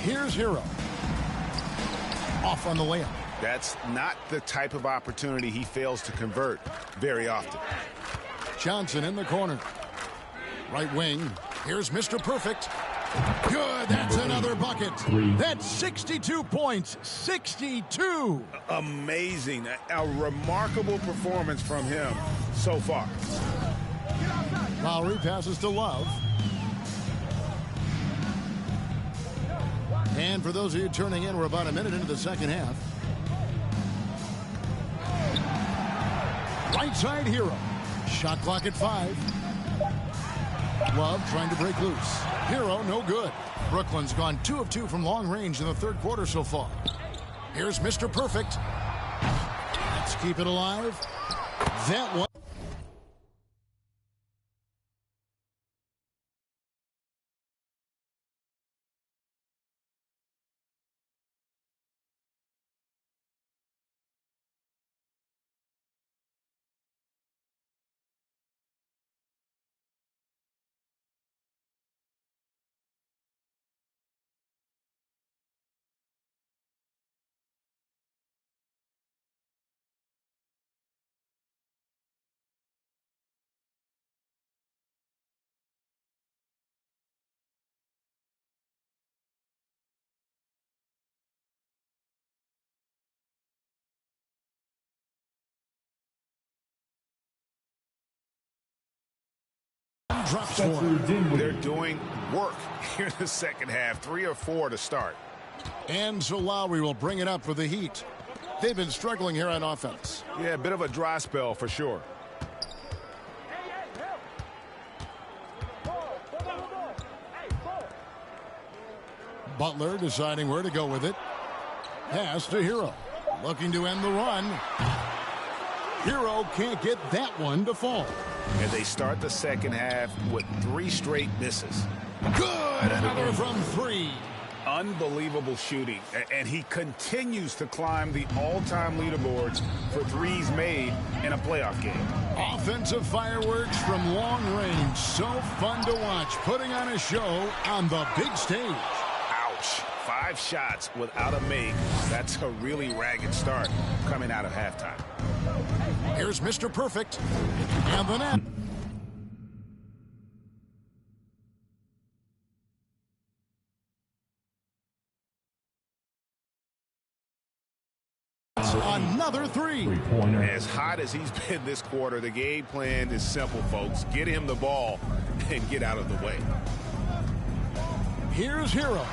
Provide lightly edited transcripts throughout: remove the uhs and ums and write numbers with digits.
Here's Hero. Off on the layup. That's not the type of opportunity he fails to convert very often. Johnson in the corner. Right wing. Here's Mr. Perfect. Good. That's another bucket. That's 62 points. 62. Amazing. A remarkable performance from him so far. Lowry passes to Love. And for those of you turning in, we're about a minute into the second half. Right side Hero. Shot clock at 5. Love trying to break loose. Hero, no good. Brooklyn's gone 2 of 2 from long range in the third quarter so far. Here's Mr. Perfect. Let's keep it alive. That one. Drops one. They're doing work here in the second half. 3 or 4 to start. And so Lowry will bring it up for the Heat. They've been struggling here on offense. Yeah, a bit of a dry spell for sure. Butler deciding where to go with it. Pass to Hero. Looking to end the run. Hero can't get that one to fall. And they start the second half with 3 straight misses. Good. Another from 3. Unbelievable shooting. And he continues to climb the all-time leaderboards for threes made in a playoff game. Offensive fireworks from long range. So fun to watch. Putting on a show on the big stage. Ouch. 5 shots without a make. That's a really ragged start coming out of halftime. Here's Mr. Perfect. And the net. Another 3. As hot as he's been this quarter, the game plan is simple, folks. Get him the ball and get out of the way. Here's Hero.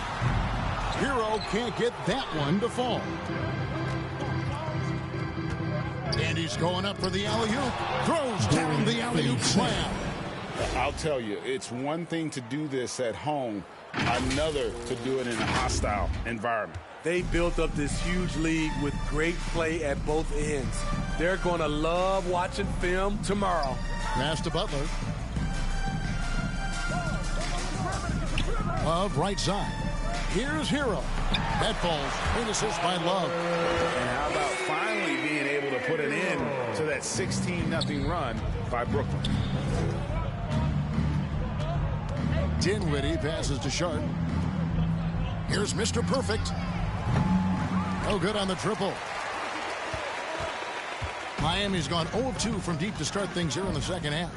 Hero can't get that one to fall. And he's going up for the alley-oop. Throws down the alley-oop slam. I'll tell you, it's one thing to do this at home, another to do it in a hostile environment. They built up this huge lead with great play at both ends. They're going to love watching film tomorrow. Pass to Butler. Love right side. Here's Hero. That falls. Great assist by Love. And how about finally being able to put an end to that 16-0 run by Brooklyn. Dinwiddie passes to Sharp. Here's Mr. Perfect. No good on the triple. Miami's gone 0 of 2 from deep to start things here in the second half.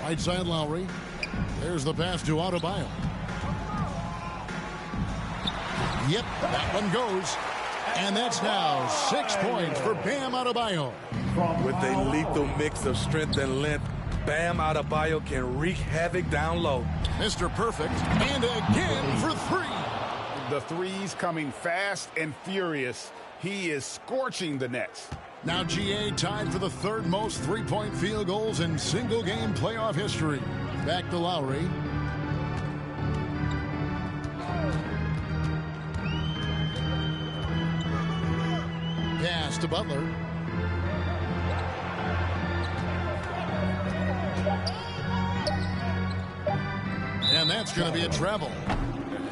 Right side Lowry. There's the pass to Adebayo. Yep, that one goes. And that's now 6 points for Bam Adebayo. With a lethal mix of strength and length, Bam Adebayo can wreak havoc down low. Mr. Perfect, and again for 3. The threes coming fast and furious. He is scorching the Nets. Now GA tied for the 3rd most three-point field goals in single-game playoff history. Back to Lowry. Pass to Butler. And that's going to be a travel.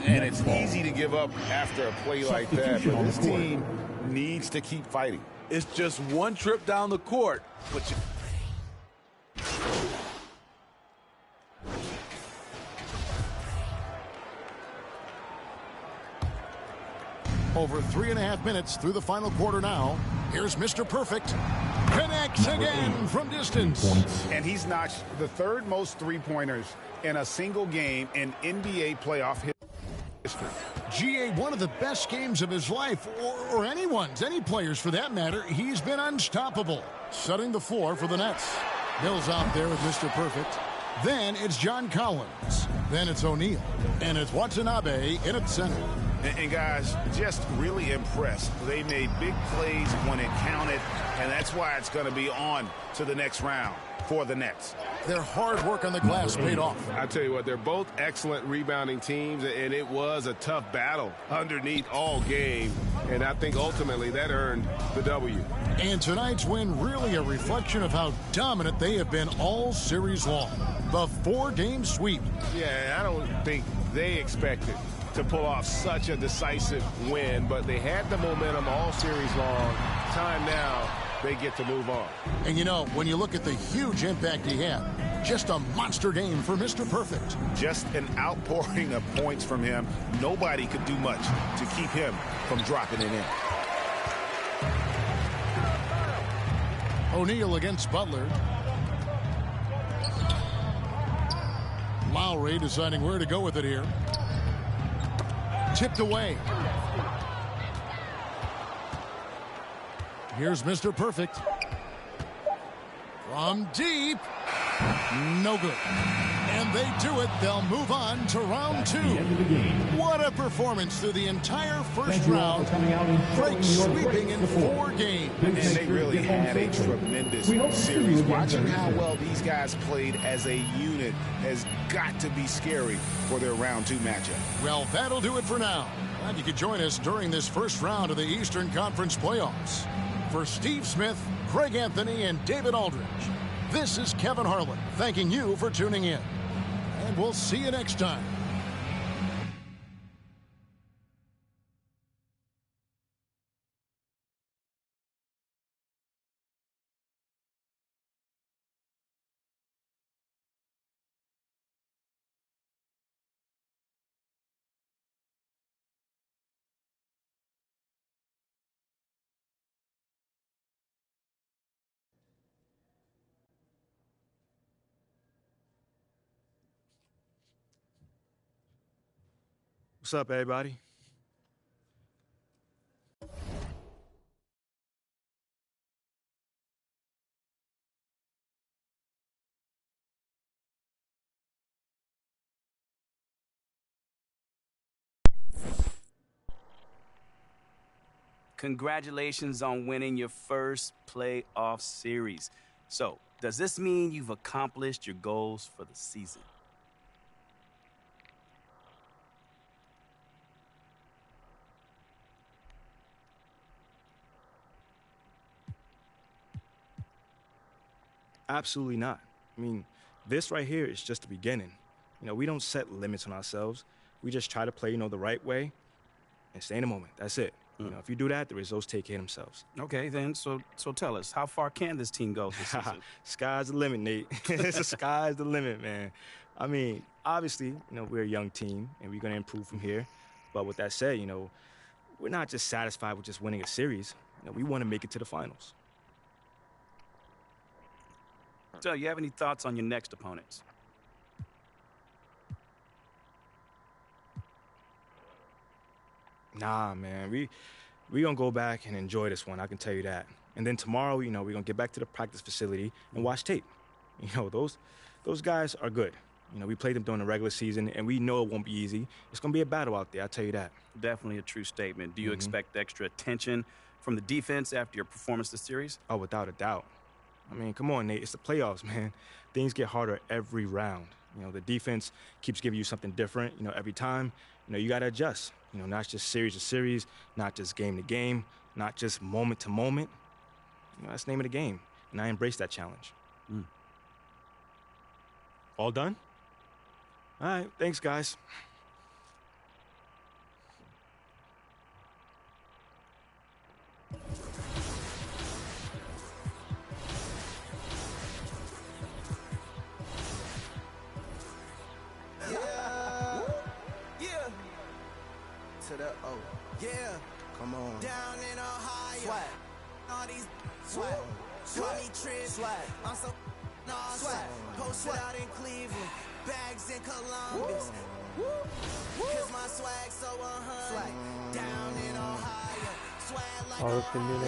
And it's easy to give up after a play like that, but this team needs to keep fighting. It's just one trip down the court, but Over 3.5 minutes through the final quarter now. Here's Mr. Perfect. Connects again from distance. And he's notched the third most three-pointers in a single game in NBA playoff history. GA, one of the best games of his life, or anyone's, any players for that matter. He's been unstoppable. Setting the floor for the Nets. Bill's out there with Mr. Perfect. Then it's John Collins. Then it's O'Neal. And it's Watanabe in at center. And guys, just really impressed. They made big plays when it counted, and that's why it's going to be on to the next round for the Nets. Their hard work on the glass paid off. I tell you what, they're both excellent rebounding teams, and it was a tough battle underneath all game. And I think ultimately that earned the W. And tonight's win really a reflection of how dominant they have been all series long. The 4-game sweep. Yeah, I don't think they expected to pull off such a decisive win, but they had the momentum all series long. Time now, they get to move on. And you know, when you look at the huge impact he had, just a monster game for Mr. Perfect. Just an outpouring of points from him. Nobody could do much to keep him from dropping it in. O'Neal against Butler. Lowry deciding where to go with it here. Tipped away. Here's Mr. Perfect. From deep. No good. And they do it. They'll move on to round 2. What a performance through the entire first round. Drake sweeping in 4 games. And they really had a tremendous series. Watching how well these guys played as a unit has got to be scary for their round 2 matchup. Well, that'll do it for now. Glad you could join us during this first round of the Eastern Conference playoffs. For Steve Smith, Craig Anthony, and David Aldridge, this is Kevin Harlan thanking you for tuning in. And we'll see you next time. What's up, everybody? Congratulations on winning your first playoff series. So, does this mean you've accomplished your goals for the season? Absolutely not. I mean, this right here is just the beginning. You know, we don't set limits on ourselves. We just try to play, the right way and stay in the moment. That's it. You know, if you do that, the results take care of themselves. Okay, then, so tell us, how far can this team go this season? Sky's the limit, Nate. The sky's the limit, man. I mean, obviously, we're a young team, and we're going to improve from here. But with that said, we're not just satisfied with just winning a series. We want to make it to the finals. So, you have any thoughts on your next opponents? Nah, man. We going to go back and enjoy this one, I can tell you that. And then tomorrow, we're going to get back to the practice facility and watch tape. Those guys are good. We played them during the regular season, and we know it won't be easy. It's going to be a battle out there, I'll tell you that. Definitely a true statement. Do you expect extra attention from the defense after your performance this series? Oh, without a doubt. I mean, come on, Nate. It's the playoffs, man. Things get harder every round. The defense keeps giving you something different, every time. You got to adjust. Not just series to series, not just game to game, not just moment to moment. That's the name of the game, and I embrace that challenge. All done? All right, thanks, guys. To the, oh, yeah. Come on. Down in Ohio. Swag. All these Swag. swag. Me trip. Swag. I'm so Swag. Posted out in Cleveland. Bags in Columbus. Cause my swag so 100. Swag. Down in Ohio. Swag like 어렵습니다.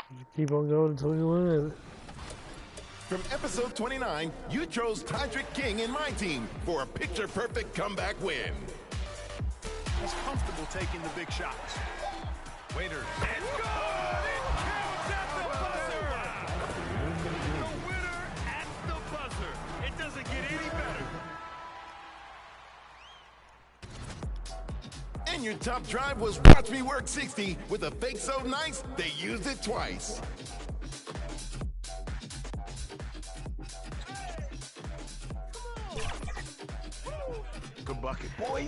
이기훈 기본적으로 적용은 From episode 29, you chose Tydrick King in my team for a picture-perfect comeback win. He's comfortable taking the big shots. Waiters. It's good! It counts at the buzzer! The winner at the buzzer. It doesn't get any better. And your top drive was Watch Me Work 60 with a fake so nice, they used it twice. Good bucket, boy.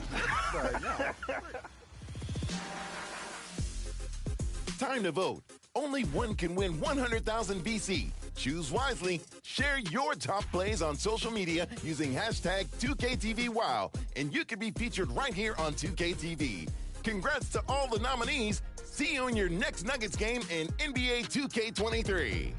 Time to vote. Only one can win 100,000 BC. Choose wisely. Share your top plays on social media using hashtag 2KTVWow, and you can be featured right here on 2KTV. Congrats to all the nominees. See you in your next Nuggets game in NBA 2K23.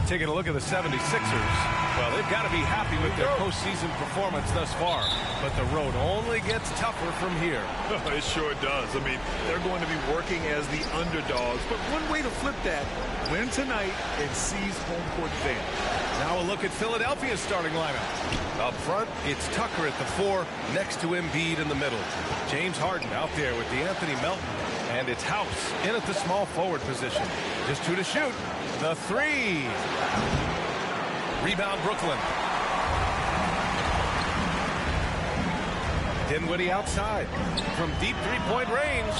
Taking a look at the 76ers. Well, they've got to be happy with their postseason performance thus far. But the road only gets tougher from here. It sure does. I mean, they're going to be working as the underdogs. But one way to flip that, win tonight and seize home court advantage. Now a look at Philadelphia's starting lineup. Up front, it's Tucker at the 4, next to Embiid in the middle. James Harden out there with DeAnthony Melton. And it's House in at the small forward position. Just 2 to shoot. The 3. Rebound, Brooklyn. Dinwiddie outside. From deep three-point range.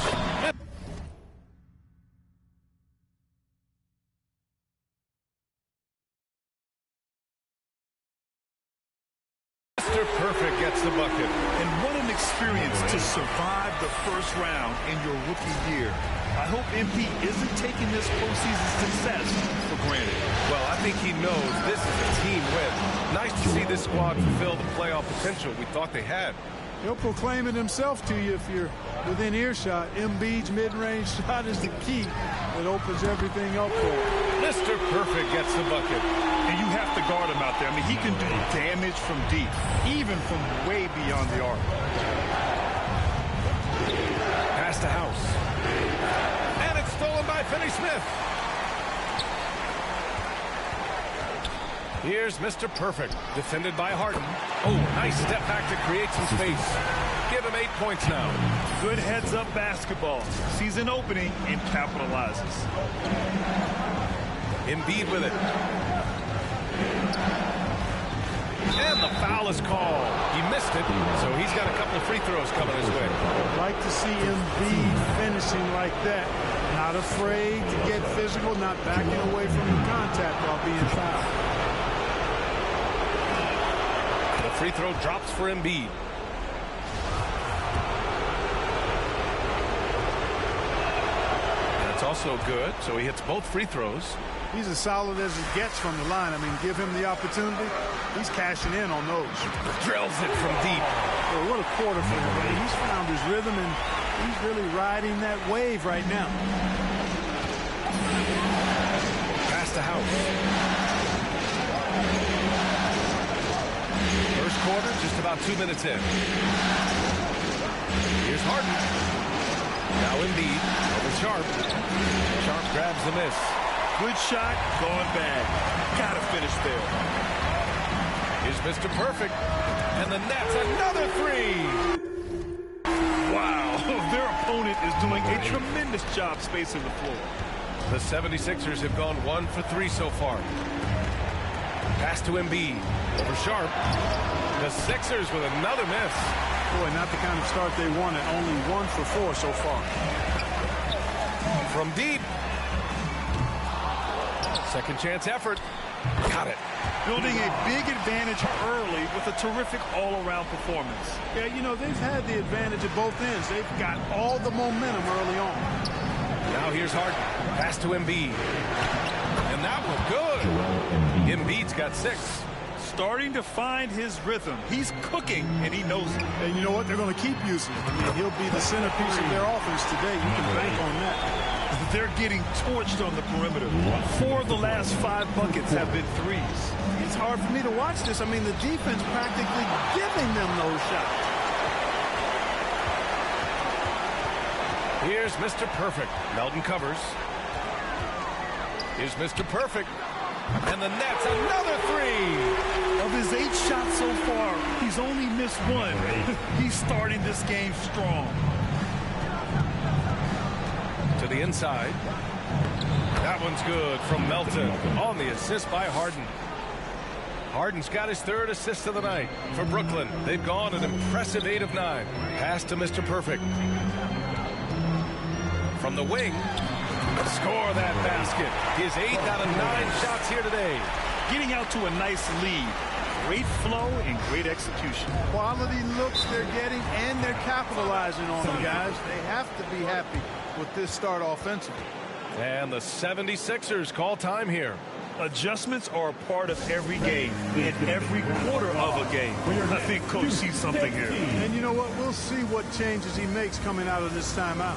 Mr. Perfect gets the bucket. And what an experience to survive the first round in your rookie year. I hope MP isn't taking this postseason success for granted. Well, I think he knows this is a team win. Nice to see this squad fulfill the playoff potential we thought they had. He'll proclaim it himself to you if you're within earshot. Embiid's mid-range shot is the key that opens everything up for him. Mr. Perfect gets the bucket. And you have to guard him out there. I mean, he can do damage from deep, even from way beyond the arc. Pass to House. And it's stolen by Finney-Smith. Here's Mr. Perfect, defended by Harden. Oh, nice step back to create some space. Give him 8 points now. Good heads-up basketball. Sees an opening and capitalizes. Embiid with it. And the foul is called. He missed it, so he's got a couple of free throws coming his way. I'd like to see Embiid finishing like that. Not afraid to get physical, not backing away from the contact while being fouled. The free throw drops for Embiid. That's also good, so he hits both free throws. He's as solid as it gets from the line. I mean, give him the opportunity. He's cashing in on those. Drills it from deep. Well, what a quarter for him, man. He's found his rhythm, and he's really riding that wave right now. Pass to House. First quarter, just about 2 minutes in. Here's Harden. Now Embiid over Sharp. Sharp grabs the miss. Good shot, going bad. Gotta finish there. Here's Mr. Perfect. And the Nets, another 3. Wow, their opponent is doing a tremendous job spacing the floor. The 76ers have gone 1 for 3 so far. Pass to Embiid. Over Sharp. The Sixers with another miss. Boy, not the kind of start they wanted. Only 1 for 4 so far. From deep. Second chance effort. Got it. Building a big advantage early with a terrific all-around performance. Yeah, you know, they've had the advantage at both ends. They've got all the momentum early on. Now here's Harden. Pass to Embiid. And that was good. Embiid's got 6. Starting to find his rhythm. He's cooking, and he knows it. And you know what? They're going to keep using him. I mean, he'll be the centerpiece of their offense today. You can bank on that. They're getting torched on the perimeter. 4 of the last 5 buckets have been threes. It's hard for me to watch this. I mean, the defense practically giving them those shots. Here's Mr. Perfect. Melton covers. Here's Mr. Perfect. And the Nets, another 3. Of his 8 shots so far, he's only missed 1. He's starting this game strong. To the inside. That one's good from Melton on the assist by Harden. Harden's got his 3rd assist of the night for Brooklyn. They've gone an impressive 8 of 9. Pass to Mr. Perfect. From the wing. Score that basket. His 8th out of 9 shots here today. Getting out to a nice lead. Great flow and great execution. Quality looks they're getting, and they're capitalizing on them, guys. They have to be happy with this start offensively. And the 76ers call time here. Adjustments are a part of every game, in every quarter of a game. I think Coach sees something here. And you know what? We'll see what changes he makes coming out of this timeout.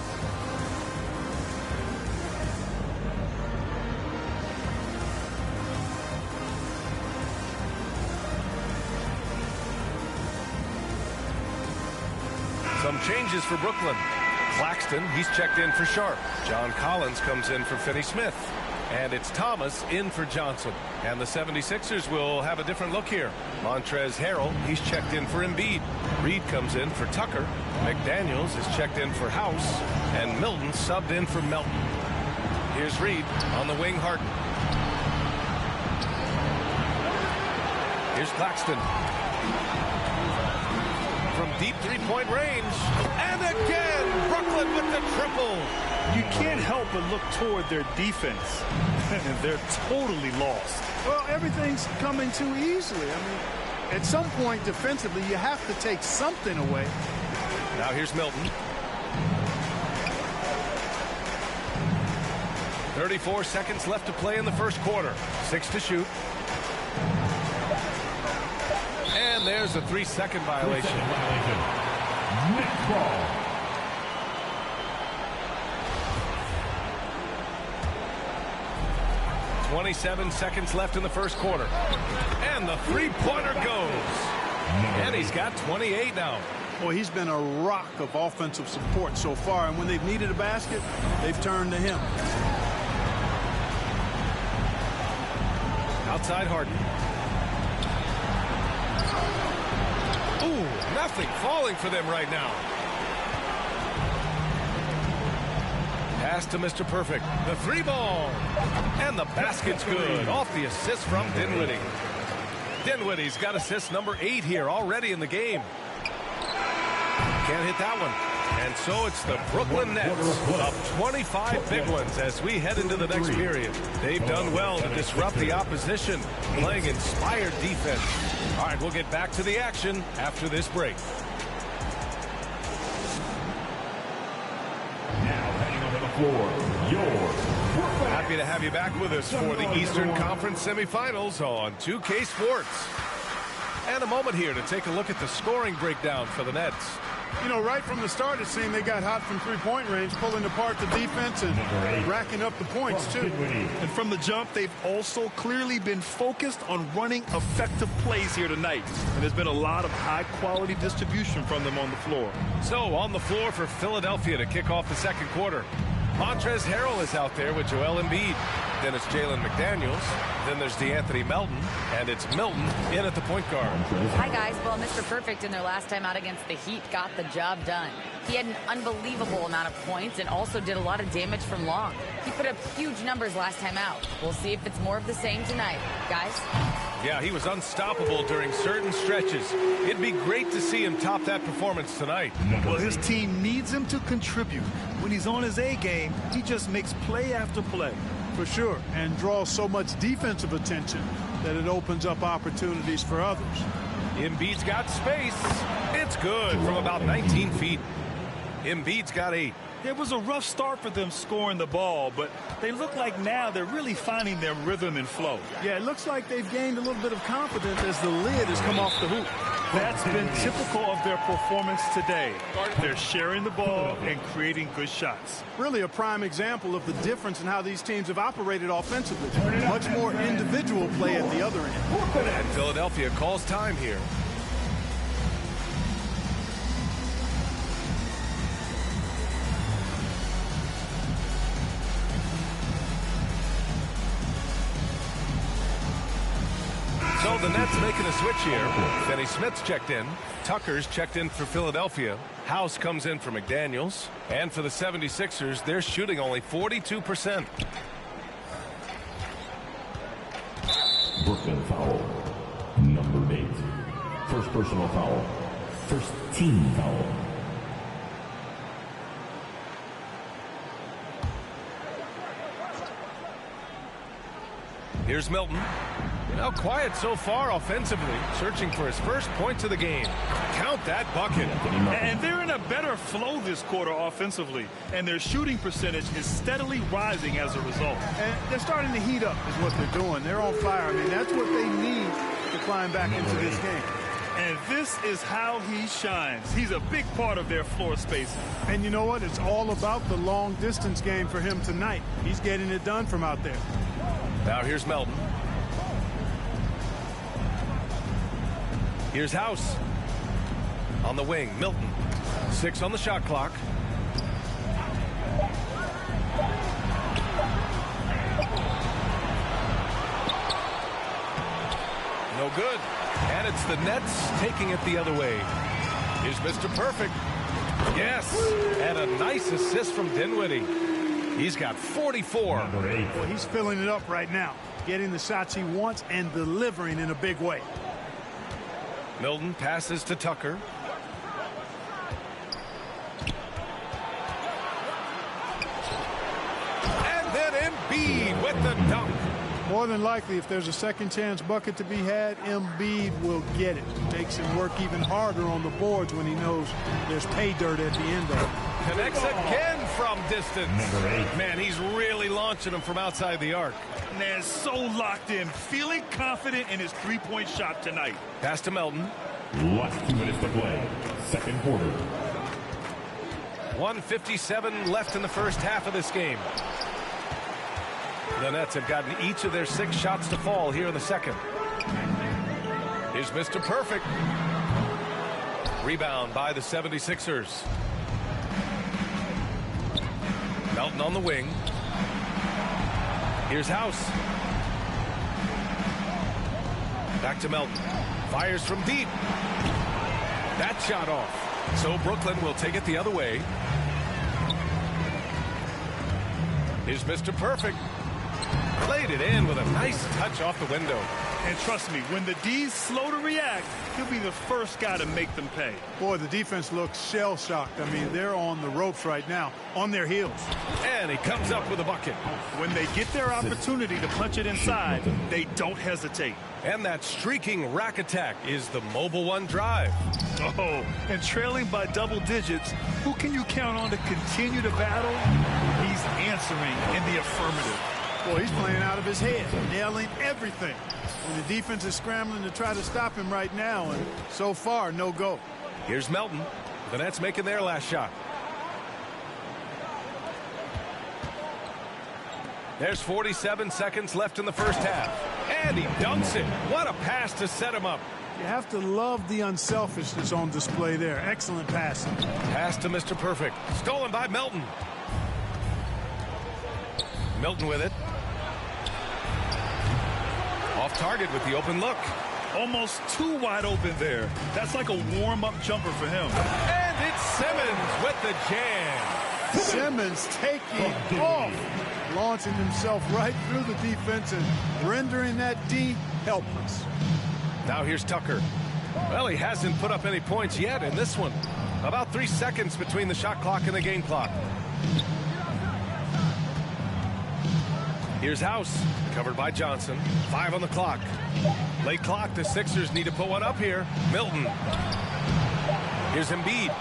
Some changes for Brooklyn. Claxton, he's checked in for Sharp. John Collins comes in for Finney-Smith. And it's Thomas in for Johnson. And the 76ers will have a different look here. Montrezl Harrell, he's checked in for Embiid. Reed comes in for Tucker. McDaniels is checked in for House. And Milton subbed in for Melton. Here's Reed on the wing, Harden. Here's Claxton. From deep three-point range. And again, Brooklyn with the triple. You can't help but look toward their defense. They're totally lost. Well, everything's coming too easily. I mean, at some point defensively, you have to take something away. Now here's Milton. 34 seconds left to play in the first quarter. 6 to shoot. And there's a 3-second violation. Next ball. 27 seconds left in the first quarter. And the three-pointer goes. And he's got 28 now. Well, he's been a rock of offensive support so far, and when they've needed a basket, they've turned to him. Outside Harden. Ooh, nothing falling for them right now. Pass to Mr. Perfect. The 3-ball. And the basket's good. Off the assist from Dinwiddie. Dinwiddie's got assist number 8 here already in the game. Can't hit that one. And so it's the Brooklyn Nets up 25 big ones as we head into the next period. They've done well to disrupt the opposition, playing inspired defense. All right, we'll get back to the action after this break. Now heading over the floor, Happy to have you back with us for the Eastern Conference semifinals on 2K Sports. And a moment here to take a look at the scoring breakdown for the Nets. You know, right from the start, it seemed they got hot from three-point range, pulling apart the defense and racking up the points, too. And from the jump, they've also clearly been focused on running effective plays here tonight. And there's been a lot of high-quality distribution from them on the floor. So, on the floor for Philadelphia to kick off the second quarter. Montrezl Harrell is out there with Joel Embiid. Then it's Jalen McDaniels. Then there's DeAnthony Melton. And it's Milton in at the point guard. Hi, guys. Well, Mr. Perfect in their last time out against the Heat got the job done. He had an unbelievable amount of points and also did a lot of damage from long. He put up huge numbers last time out. We'll see if it's more of the same tonight. Guys? Yeah, he was unstoppable during certain stretches. It'd be great to see him top that performance tonight. Well, his team needs him to contribute. When he's on his A game, he just makes play after play. For sure, and draws so much defensive attention. that it opens up opportunities for others. Embiid's got space. It's good from about 19 feet. Embiid's got 8. It was a rough start for them scoring the ball, but they look like now they're really finding their rhythm and flow. Yeah, it looks like they've gained a little bit of confidence as the lid has come off the hoop. That's been typical of their performance today. They're sharing the ball and creating good shots. Really a prime example of the difference in how these teams have operated offensively. Much more individual play at the other end. And Philadelphia calls time here. So the Nets making a switch here. Finney Smith's checked in. Tucker's checked in for Philadelphia. House comes in for McDaniels. And for the 76ers, they're shooting only 42%. Brooklyn foul. Number 8. First personal foul. First team foul. Here's Milton. Now quiet so far offensively, searching for his first points of the game. Count that bucket. And they're in a better flow this quarter offensively, and their shooting percentage is steadily rising as a result. And they're starting to heat up is what they're doing. They're on fire. I mean, that's what they need to climb back into this game. And this is how he shines. He's a big part of their floor spacing. And you know what? It's all about the long distance game for him tonight. He's getting it done from out there. Now here's Melton. Here's House. On the wing, Milton. 6 on the shot clock. No good. And it's the Nets taking it the other way. Here's Mr. Perfect. Yes. And a nice assist from Dinwiddie. He's got 44. Well, he's filling it up right now. Getting the shots he wants and delivering in a big way. Milton passes to Tucker. And then Embiid with the dunk. More than likely, if there's a second chance bucket to be had, Embiid will get it. Makes him work even harder on the boards when he knows there's pay dirt at the end of it. Connects again from distance. Man, he's really launching him from outside the arc. Man, so locked in, feeling confident in his three-point shot tonight. Pass to Melton. Last 2 minutes to play. Second quarter. 1:57 left in the first half of this game. The Nets have gotten each of their 6 shots to fall here in the second. Here's Mr. Perfect. Rebound by the 76ers. Melton on the wing. Here's House. Back to Melton. Fires from deep. That shot off. So Brooklyn will take it the other way. Here's Mr. Perfect. Played it in with a nice touch off the window. And trust me, when the D's slow to react, he'll be the first guy to make them pay. Boy, the defense looks shell-shocked. I mean, they're on the ropes right now, on their heels. And he comes up with a bucket. When they get their opportunity to punch it inside, they don't hesitate. And that streaking rack attack is the Mobile One drive. Oh, and trailing by double digits, who can you count on to continue to battle? He's answering in the affirmative. Boy, he's playing out of his head, nailing everything. And the defense is scrambling to try to stop him right now, and so far, no go. Here's Melton. The Nets making their last shot. There's 47 seconds left in the first half. And he dunks it. What a pass to set him up. You have to love the unselfishness on display there. Excellent passing. Pass to Mr. Perfect. Stolen by Melton. Milton with it. Off target with the open look. Almost too wide open there. That's like a warm-up jumper for him. And it's Simmons with the jam. Simmons taking off. Launching himself right through the defense and rendering that D helpless. Now here's Tucker. Well, he hasn't put up any points yet in this one. About 3 seconds between the shot clock and the game clock. Here's House, covered by Johnson. 5 on the clock. Late clock, the Sixers need to put one up here. Milton. Here's Embiid.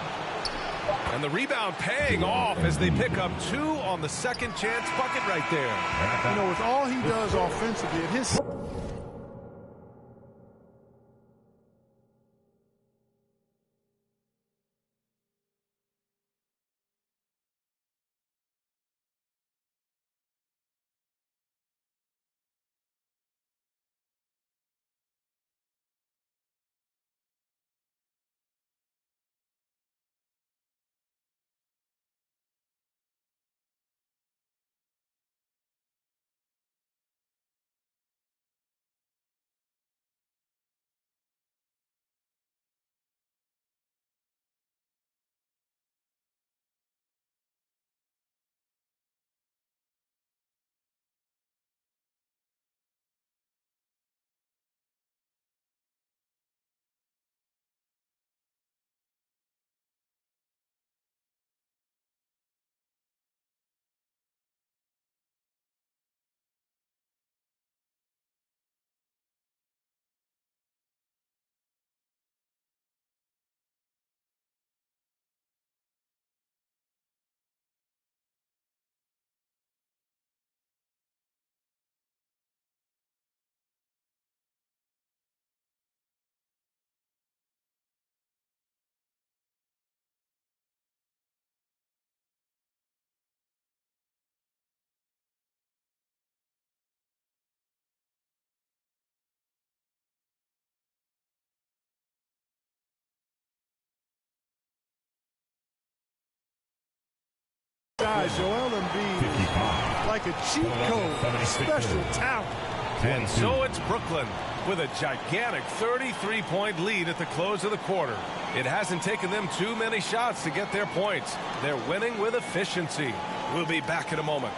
And the rebound paying off as they pick up 2 on the second chance bucket right there. You know, with all he does offensively, at his... Guys, Joel Embiid, like a cheat code, special talent. And so it's Brooklyn with a gigantic 33-point lead at the close of the quarter. It hasn't taken them too many shots to get their points. They're winning with efficiency. We'll be back in a moment.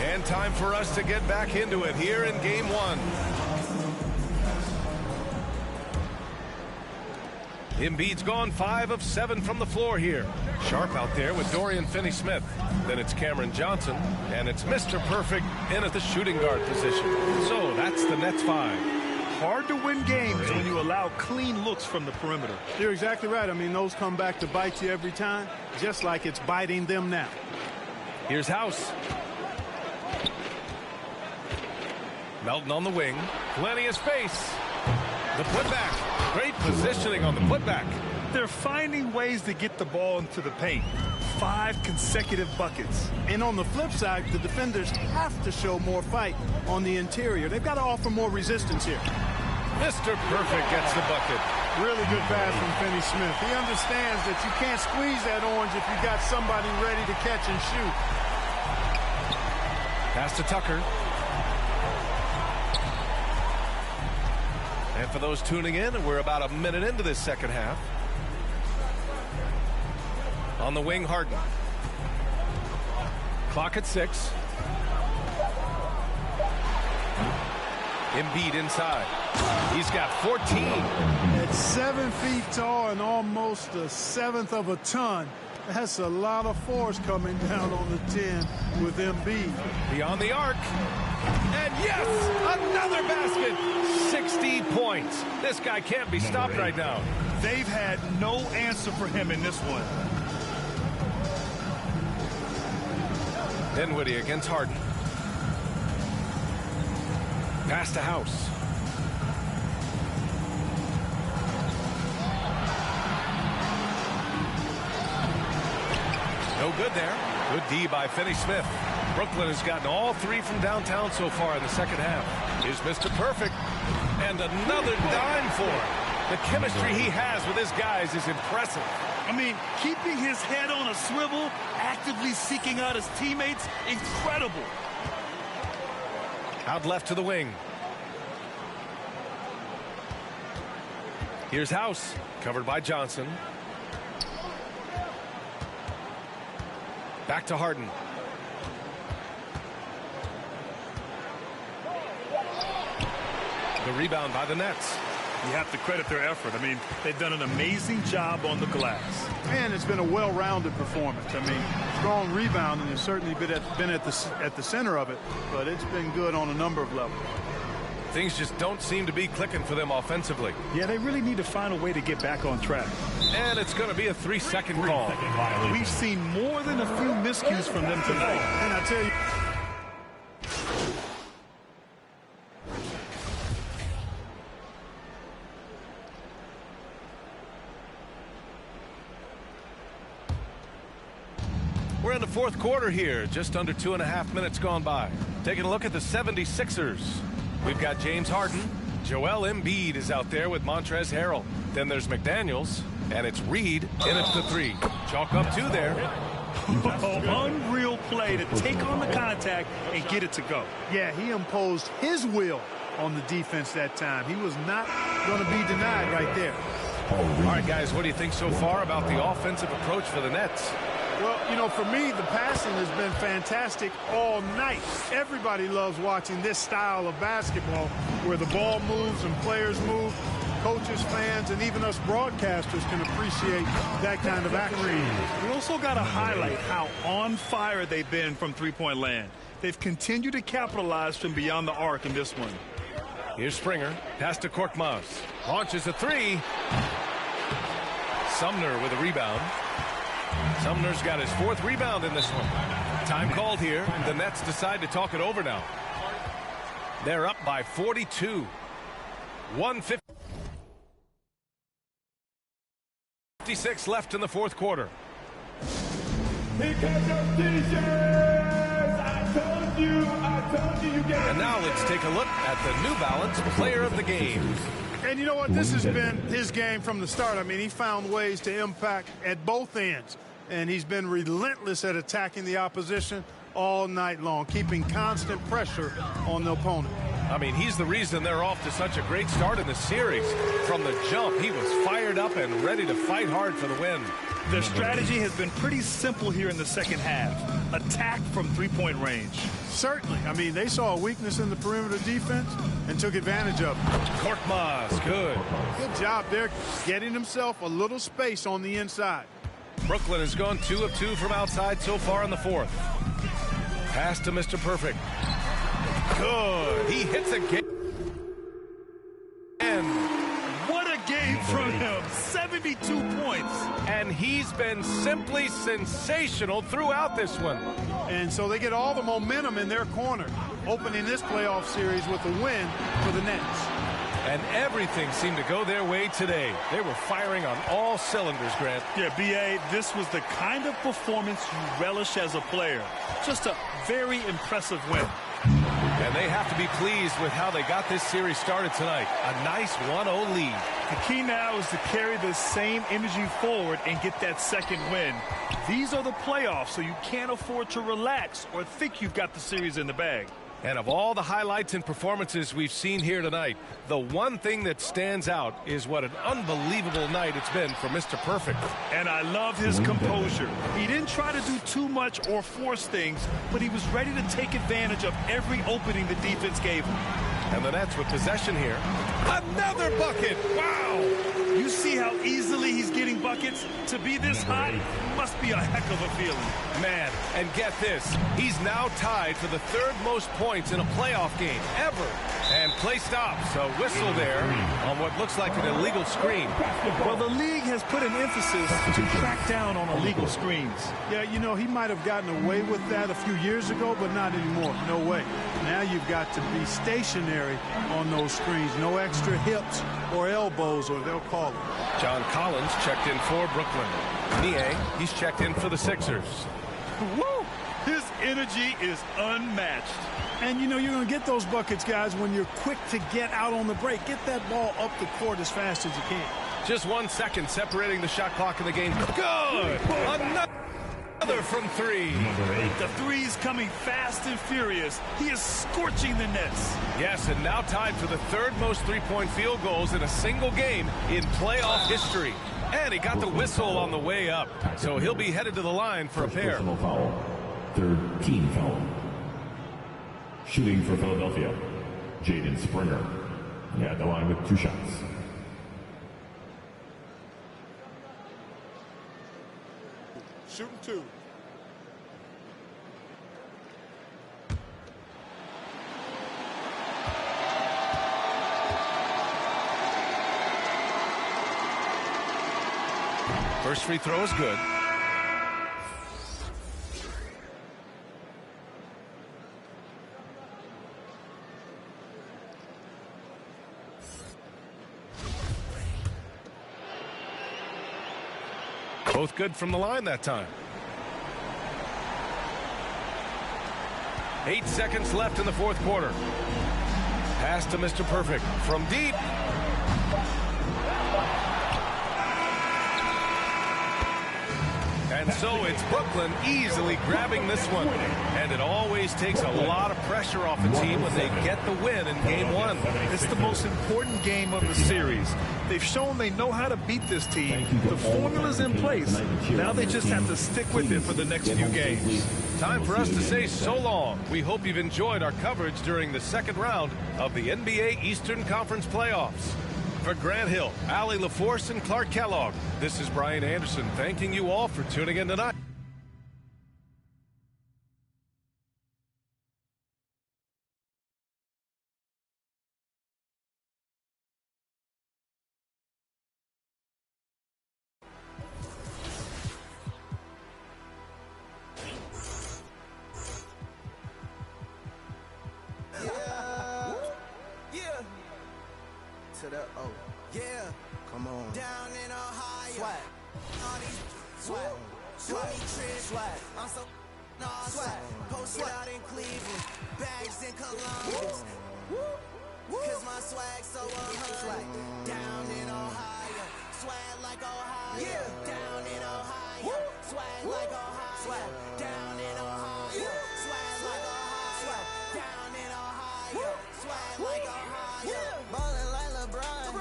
And time for us to get back into it here in game 1. Embiid's gone 5 of 7 from the floor here. Sharp out there with Dorian Finney-Smith. Then it's Cameron Johnson, and it's Mr. Perfect in at the shooting guard position. So that's the Nets 5. Hard to win games when you allow clean looks from the perimeter. You're exactly right. I mean, those come back to bite you every time, just like it's biting them now. Here's House. Melton on the wing. Plenty of space. The putback. Great positioning on the putback. They're finding ways to get the ball into the paint. 5 consecutive buckets. And on the flip side, the defenders have to show more fight on the interior. They've got to offer more resistance here. Mr. Perfect gets the bucket. Really good pass from Finney-Smith. He understands that you can't squeeze that orange if you got somebody ready to catch and shoot. Pass to Tucker. And for those tuning in, we're about a minute into this second half. On the wing, Harden. Clock at 6. Embiid inside. He's got 14. At 7 feet tall and almost 1/7 of a ton, that's a lot of force coming down on the 10 with Embiid. Beyond the arc. And yes, another basket. 60 points. This guy can't be stopped right now. They've had no answer for him in this one. Dinwiddie against Harden. Pass to House. No good there. Good D by Finney-Smith. Brooklyn has gotten all 3 from downtown so far in the second half. Here's Mr. Perfect. And another dime for him. The chemistry he has with his guys is impressive. I mean, keeping his head on a swivel, actively seeking out his teammates, incredible. Out left to the wing. Here's House, covered by Johnson. Back to Harden. The rebound by the Nets. You have to credit their effort. I mean, they've done an amazing job on the glass. And it's been a well-rounded performance. I mean, strong rebounding has certainly been at the center of it, but it's been good on a number of levels. Things just don't seem to be clicking for them offensively. Yeah, they really need to find a way to get back on track. And it's going to be a 3-second call. We've seen more than a few miscues from them tonight. And I tell you, we're in the fourth quarter here, just under 2.5 minutes gone by. Taking a look at the 76ers. We've got James Harden. Joel Embiid is out there with Montrezl Harrell. Then there's McDaniels, and it's Reed in at the 3. Chalk up 2 there. Unreal play to take on the contact and get it to go. yeah, he imposed his will on the defense that time. He was not going to be denied right there. All right, guys, what do you think so far about the offensive approach for the Nets? Well, you know, for me, the passing has been fantastic all night. Everybody loves watching this style of basketball where the ball moves and players move. Coaches, fans, and even us broadcasters can appreciate that kind of action. We also got to highlight how on fire they've been from three-point land. They've continued to capitalize from beyond the arc in this one. Here's Springer. Pass to Korkmaz. Launches a 3. Sumner with a rebound. Sumner's got his 4th rebound in this one. Time called here. The Nets decide to talk it over now. They're up by 42. 1:56 left in the fourth quarter. And now let's take a look at the New Balance Player of the Game. And you know what? This has been his game from the start. I mean, he found ways to impact at both ends. And he's been relentless at attacking the opposition all night long, keeping constant pressure on the opponent. I mean, he's the reason they're off to such a great start in the series. From the jump, he was fired up and ready to fight hard for the win. Their strategy has been pretty simple here in the second half. Attack from three-point range. Certainly. I mean, they saw a weakness in the perimeter defense and took advantage of it. Korkmaz, good. Good job there, getting himself a little space on the inside. Brooklyn has gone 2 of 2 from outside so far in the fourth. Pass to Mr. Perfect. Good. He hits again. And what a game from him. 72 points. And he's been simply sensational throughout this one. And so they get all the momentum in their corner, opening this playoff series with a win for the Nets. And everything seemed to go their way today. They were firing on all cylinders, Grant. Yeah, B.A., this was the kind of performance you relish as a player. Just a very impressive win. And they have to be pleased with how they got this series started tonight. A nice 1-0 lead. The key now is to carry the same energy forward and get that second win. These are the playoffs, so you can't afford to relax or think you've got the series in the bag. And of all the highlights and performances we've seen here tonight, the one thing that stands out is what an unbelievable night it's been for Mr. Perfect. And I love his composure. He didn't try to do too much or force things, but he was ready to take advantage of every opening the defense gave him. And the Nets with possession here. Another bucket! Wow! You see how easily he's getting buckets? To be this hot must be a heck of a feeling. Man, and get this. He's now tied for the 3rd most points in a playoff game ever. And play stops. A whistle there on what looks like an illegal screen. Well, the league has put an emphasis to crack down on illegal screens. Yeah, you know, he might have gotten away with that a few years ago, but not anymore. No way. Now you've got to be stationary on those screens. No extra hips or elbows, or they'll call it. John Collins checked in for Brooklyn. Nie, he's checked in for the Sixers. Woo! His energy is unmatched. And, you know, you're going to get those buckets, guys, when you're quick to get out on the break. Get that ball up the court as fast as you can. Just 1 second separating the shot clock in the game. Good! Another from three. The three's coming fast and furious. He is scorching the nets. Yes, and now tied for the third most three-point field goals in a single game in playoff history. And he got the whistle on the way up, so he'll be headed to the line for a pair. Personal foul. Third team foul. Shooting for Philadelphia, Jaden Springer. At the line with 2 shots. Shooting 2. First free throw is good. Both good from the line that time. 8 seconds left in the fourth quarter. Pass to Mr. Perfect from deep. And so it's Brooklyn easily grabbing this one. And it always takes a lot of pressure off a team when they get the win in game 1. It's the most important game of the series. They've shown they know how to beat this team. The formula's in place. Now they just have to stick with it for the next few games. Time for us to say so long. We hope you've enjoyed our coverage during the second round of the NBA Eastern Conference playoffs. For Grant Hill, Allie LaForce, and Clark Kellogg, this is Brian Anderson thanking you all for tuning in tonight. To the O. Yeah. Come on. Down in Ohio. Swag. All these swag. Call me Trish. Swag. I'm so swag. Posted out in Cleveland. Bags in Columbus. Cause my swag so 100. Down in Ohio. Swag like Ohio. Yeah. Down in Ohio. Swag like Ohio. Swag. Down in Ohio. Swag like Ohio. Down in Ohio. Swag like Ohio. Ballin' like LeBron.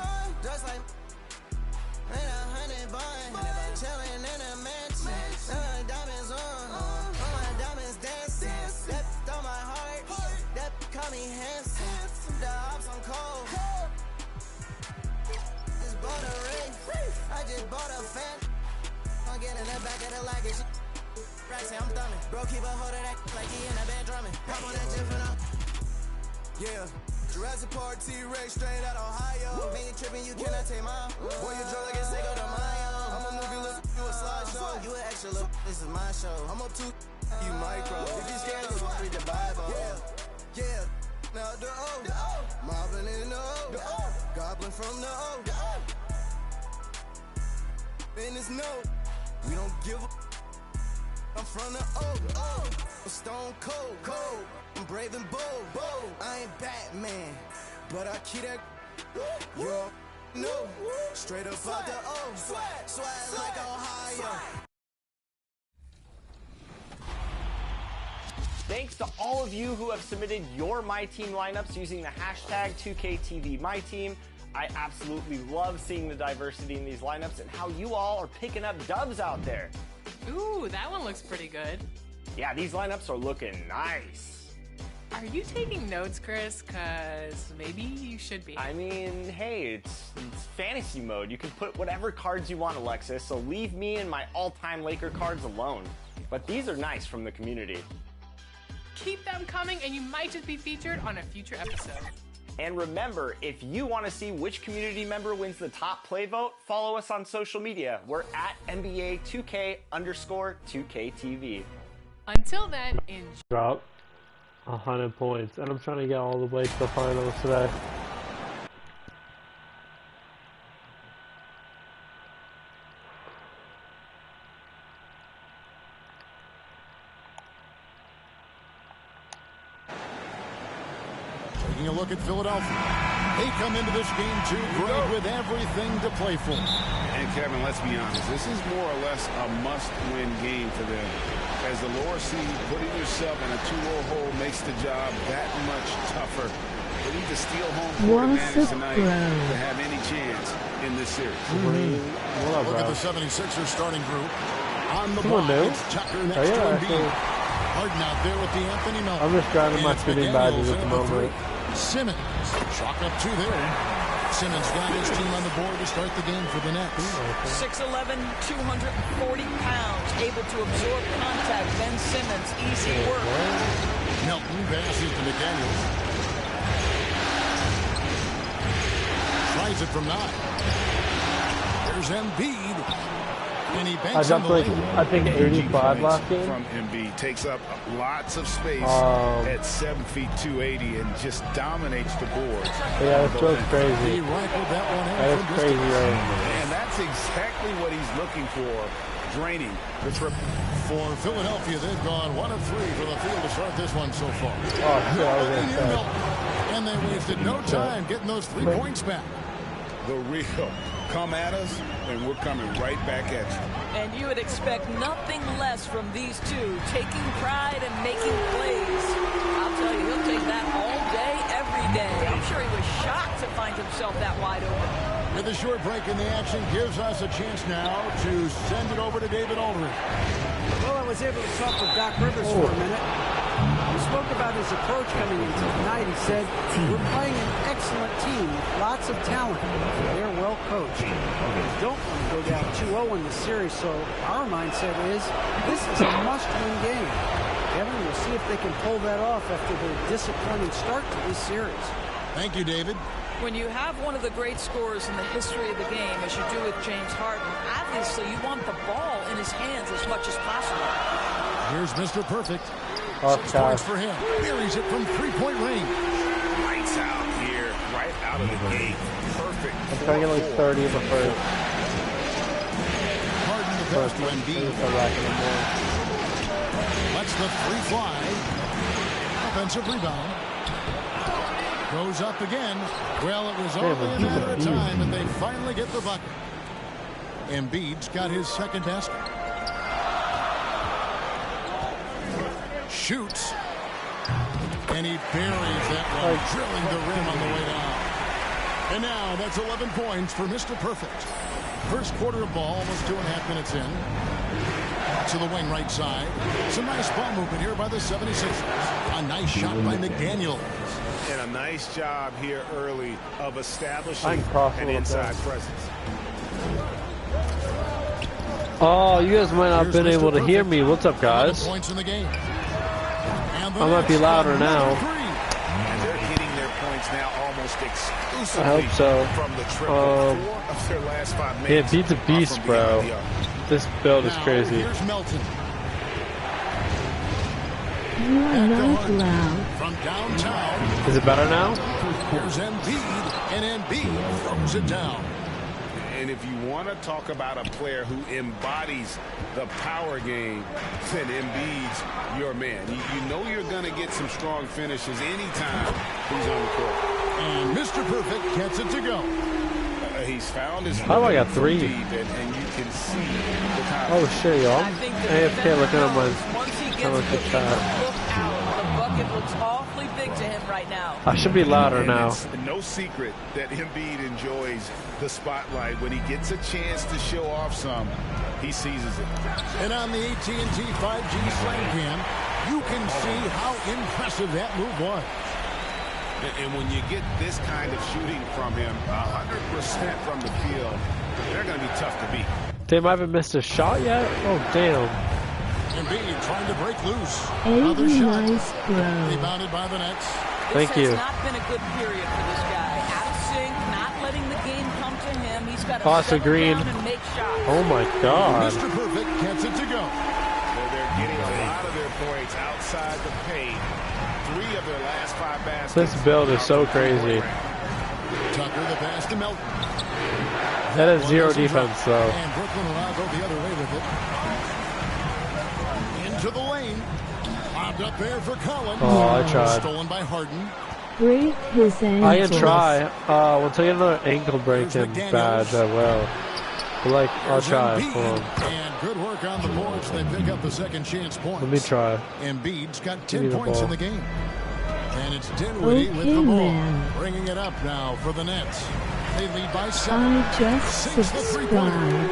Just like in 100 bun. Chillin' in a mansion. Diamonds on. All my diamonds dancing. That on my heart. That call me handsome. The ops on cold. Just bought a ring. I just bought a fan. I'm getting the back of the luggage. Racks, I'm thumbing. Bro, keep a hold of that like he in a band drumming. Pop on that jet for now. Yeah. Jurassic Park T-Rex straight out Ohio. Man, you tripping, you cannot take mine. Boy, you drunk like it's Seiko de Mayo. I'm a movie, look, you a slideshow. You an extra, look, this is my show. I'm up to you micro. If you scared, you read the Bible. Yeah, yeah. Now the O. Mobbing in the O. Goblin from the O. And it's no. We don't give a. I'm from the O. I'm stone cold. I'm brave and bold. I ain't Batman, but I keep that. You know, straight up out the O. Swag like Ohio. Thanks to all of you who have submitted your My Team lineups using the hashtag 2KTVMyTeam. I absolutely love seeing the diversity in these lineups and how you all are picking up dubs out there. Ooh, that one looks pretty good. Yeah, these lineups are looking nice. Are you taking notes, Chris? Because maybe you should be. I mean, hey, it's fantasy mode. You can put whatever cards you want, Alexis, so leave me and my all-time Laker cards alone. But these are nice from the community. Keep them coming, and you might just be featured on a future episode. And remember, if you want to see which community member wins the top play vote, follow us on social media. We're at NBA 2K_2KTV. Until then, enjoy. Drop 100 points, and I'm trying to get all the way to the finals today. Taking a look at Philadelphia. They come into this game too great with everything to play for. And Kevin, let's be honest, this is more or less a must-win game for them. As the lower seed, putting yourself in a 2-0 hole makes the job that much tougher. They need to steal home court advantage tonight to have any chance in this series. Look at the 76ers starting group. On the block, it's Tucker next to Embiid. Harden out there with the Anthony Melton. I'm just driving my shooting badges at the moment. Simmons, chalk up 2 there. Simmons got his team on the board to start the game for the Nets. 6'11", 240 pounds, able to absorb contact. Ben Simmons, easy work. Melton passes to McDaniels. Tries it from 9. There's Embiid. And he banks I jumped like, I think 85 last game. From Embiid takes up lots of space at 7 feet 280 and just dominates the boards. Yeah, that's so crazy. That is crazy, right? And that's exactly what he's looking for, draining the triple. For Philadelphia, they've gone 1 of 3 from the field to start this one so far. Oh, shit, I was gonna say. And they wasted no time getting those 3 points back. The real come at us, and we're coming right back at you. And you would expect nothing less from these two, taking pride and making plays. I'll tell you, he'll take that all day, every day. I'm sure he was shocked to find himself that wide open. With a short break in the action, gives us a chance now to send it over to David Aldridge. Well, I was able to talk with Doc Rivers for a minute. He spoke about his approach coming into tonight. He said, we're playing an excellent team with lots of talent. They're well coached. We don't want to go down 2-0 in the series, so our mindset is this is a must-win game. Kevin, we'll see if they can pull that off after their disappointing start to this series. Thank you, David. When you have one of the great scorers in the history of the game, as you do with James Harden, obviously you want the ball in his hands as much as possible. Here's Mr. Perfect. 6 God. points for him. Buries it from 3-point range. Lights out here, right out of the gate. Perfect. I'm trying to get like 30 in the first. Harden the pass to Embiid. Lets the 3 fly. Offensive rebound. Goes up again. Well, it was only a matter of time, and they finally get the bucket. Embiid's got his second basket. Shoots. And he buries that one, drilling the rim on the way down. And now that's 11 points for Mr. Perfect. First quarter of ball, almost 2.5 minutes in. To the wing right side. Some nice ball movement here by the 76ers. A nice shot by McDaniels. And a nice job here early of establishing an inside presence. Oh, you guys might not have been able to hear me. What's up, guys? Points in the game. I might be louder now. And they're hitting their points now almost exclusively I hope so. From the triple. 4 of their last 5 minutes. Yeah, beats a beast, bro. This build is crazy. Here's Melton. You are not loud. From downtown. Is it better now? Here's Embiid, and Embiid throws it down. And if you want to talk about a player who embodies the power game, then Embiid's your man. You know you're going to get some strong finishes anytime he's on the court. And Mr. Perfect gets it to go. He's found his How do I got 3? and you can see the time. Oh shit, y'all. AFK looking at my chat. Look out. The bucket looks awfully big to him right now. I should be louder And now. it's no secret that Embiid enjoys the spotlight. When he gets a chance to show off some, he seizes it. And on the AT&T 5G Slam Cam, you can see how impressive that move was. And when you get this kind of shooting from him, 100% from the field, they're going to be tough to beat. Damn, I haven't missed a shot yet? Oh, damn. Embiid trying to break loose. Another shot. Nice rebounded by the Nets. Thank you. This has not been a good period for this guy. Out of sync, not letting the game come to him. He's got to Pasta settle Green. down and make shots. Oh my god. Mr. Perfect gets it to go. They're getting a lot of their points outside the paint. 3 of their last 5 baskets. This build is so crazy. Tucker the pass to Melton. That is 0 defense though. And Brooklyn will now go the other way with it. Into the lane. Lobbed up there for Collins. Oh, I tried. Stolen by Harden. break his ankle. I can try. We'll take another ankle breaking badge. I will. But like, I'll try. Hold on. And good work on the boards. They pick up the second chance points. Let me try. Embiid's got Give 10 me the points ball. in the game. And it's Dinwiddie with the ball. man. Bringing it up now for the Nets. They lead by 7. I just Sinks the three-pointer.